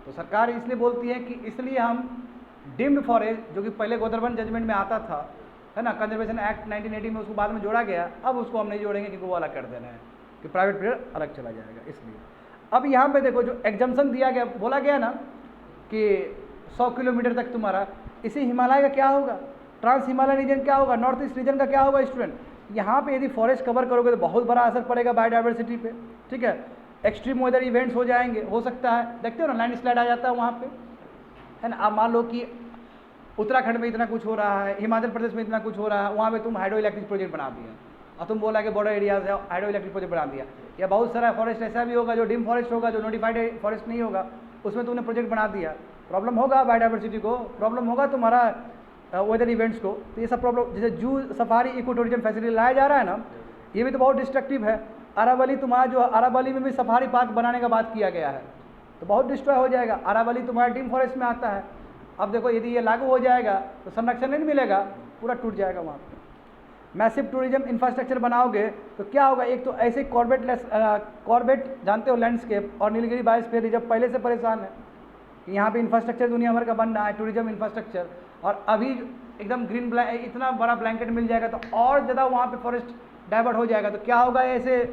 तो सरकार इसलिए बोलती है कि इसलिए हम डीम्ड फॉरेस्ट, जो कि पहले गोदरबन जजमेंट में आता था, है ना, कंजर्वेशन एक्ट 1980 में, उसको बाद में जोड़ा गया, अब उसको हम नहीं जोड़ेंगे क्योंकि वो अलग कर देना है कि प्राइवेट प्लेयर अलग चला जाएगा। इसलिए अब यहाँ पे देखो जो एग्जम्पशन दिया गया, बोला गया ना कि 100 किलोमीटर तक तुम्हारा, इसी हिमालय का क्या होगा, ट्रांस हिमालय रीजन क्या होगा, नॉर्थ ईस्ट रीजन का क्या होगा स्टूडेंट? यहाँ पे यदि फॉरेस्ट कवर करोगे तो बहुत बड़ा असर पड़ेगा बायोडाइवर्सिटी पे, ठीक है। एक्सट्रीम वेदर इवेंट्स हो जाएंगे, हो सकता है, देखते हो ना लैंडस्लाइड आ जाता है वहाँ पे, है ना। आप मान लो कि उत्तराखंड में इतना कुछ हो रहा है, हिमाचल प्रदेश में इतना कुछ हो रहा है, वहाँ पे तुम हाइड्रो इलेक्ट्रिक प्रोजेक्ट बना दिया और तुम बोला कि बॉर्डर एरियाज है, हाइड्रो इलेक्ट्रिक प्रोजेक्ट बना दिया। या बहुत सारा फॉरेस्ट ऐसा भी होगा जो डीम फॉरेस्ट होगा, जो नोटिफाइड फॉरेस्ट नहीं होगा, उसमें तुमने प्रोजेक्ट बना दिया, प्रॉब्लम होगा बायोडाइवर्सिटी को, प्रॉब्लम होगा तुम्हारा वेदर इवेंट्स को। तो ये सब प्रॉब्लम, जैसे zoo safari eco tourism facility लाया जा रहा है ना, ये भी तो बहुत डिस्ट्रक्टिव है। अरावली तुम्हारा जो अरावली में भी सफारी पार्क बनाने का बात किया गया है, तो बहुत डिस्ट्रॉय हो जाएगा। अरावली तुम्हारा डीम फॉरेस्ट में आता है। अब देखो यदि ये लागू हो जाएगा तो संरक्षण नहीं मिलेगा, पूरा टूट जाएगा वहाँ पे। मैसिव टूरिज्म इंफ्रास्ट्रक्चर बनाओगे तो क्या होगा? एक तो ऐसे कॉर्बेट जानते हो लैंडस्केप और नीलगिरी बायोस्फीयर रिजर्व पहले से परेशान है कि यहाँ पे इंफ्रास्ट्रक्चर दुनिया भर का बन रहा है, टूरिज्म इंफ्रास्ट्रक्चर, और अभी एकदम ग्रीन इतना बड़ा ब्लैंकेट मिल जाएगा तो और ज़्यादा वहाँ पे फॉरेस्ट डाइवर्ट हो जाएगा। तो क्या होगा ऐसे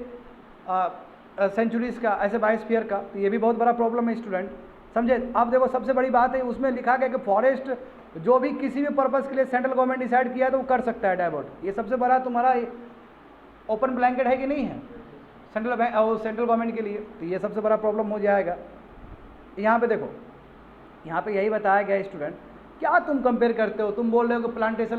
सेंचुरीज़ का, ऐसे बायोस्फीयर का? तो ये भी बहुत बड़ा प्रॉब्लम है स्टूडेंट, समझे। अब देखो सबसे बड़ी बात है उसमें लिखा गया कि फॉरेस्ट जो भी किसी भी पर्पज़ के लिए सेंट्रल गवर्नमेंट डिसाइड किया तो वो कर सकता है डाइवर्ट। ये सबसे बड़ा तुम्हारा ओपन ब्लैंकेट है कि नहीं है सेंट्रल गवर्नमेंट के लिए, तो ये सबसे बड़ा प्रॉब्लम हो जाएगा। यहाँ पे देखो, यहाँ पे यही बताया गया स्टूडेंट, क्या तुम कंपेयर करते हो? तुम बोल रहे हो कि प्लांटेशन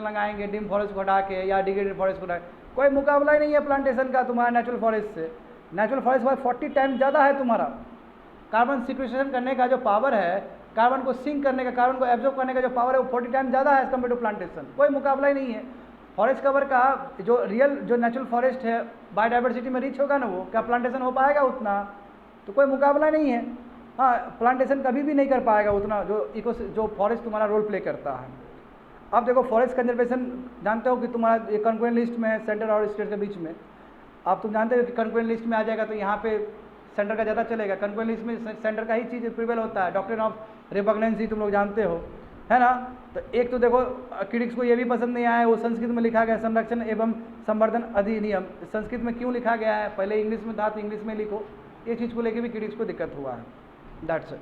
लगाएंगे डीम फॉरेस्ट को हटा के या डिग्रेडेड फॉरेस्ट को हटा के। कोई मुकाबला ही नहीं है प्लांटेशन का तुम्हारा नेचुरल फॉरेस्ट से। नेचुरल फॉरेस्ट 40 टाइम ज़्यादा है तुम्हारा। कार्बन सिक्वेस्ट्रेशन करने का जो पावर है, कार्बन को सिंक करने का, कार्बन को एब्जॉर्ब करने का जो पावर है, वो 40 टाइम ज़्यादा है एज कम्पेयर टू प्लांटेशन। कोई मुकाबला ही नहीं है। फॉरेस्ट कवर का जो रियल जो नेचुरल फॉरेस्ट है बायोडाइवर्सिटी में रीच होगा ना, वो क्या प्लांटेशन हो पाएगा उतना? तो कोई मुकाबला नहीं है। हाँ, प्लांटेशन कभी भी नहीं कर पाएगा उतना जो फॉरेस्ट तुम्हारा रोल प्ले करता है। अब देखो फॉरेस्ट कंजर्वेशन जानते हो कि तुम्हारा ये कॉन्क्वेंट लिस्ट में है सेंटर और स्टेट के बीच में। अब तुम जानते हो कि कॉन्क्वेंट लिस्ट में आ जाएगा तो यहाँ पे सेंटर का ज़्यादा चलेगा। कॉन्क्वेंट लिस्ट में सेंटर का ही चीज़ प्रिवेल होता है। डॉक्ट्रिन ऑफ रिपग्नेंसी तुम लोग जानते हो, है ना। तो एक तो देखो क्रिटिक्स को ये भी पसंद नहीं आया, वो संस्कृत में लिखा गया संरक्षण एवं संवर्धन अधिनियम। संस्कृत में क्यों लिखा गया है? पहले इंग्लिश में था तो इंग्लिश में लिखो। ये चीज़ को लेकर भी क्रिटिक्स को दिक्कत हुआ है। That's it.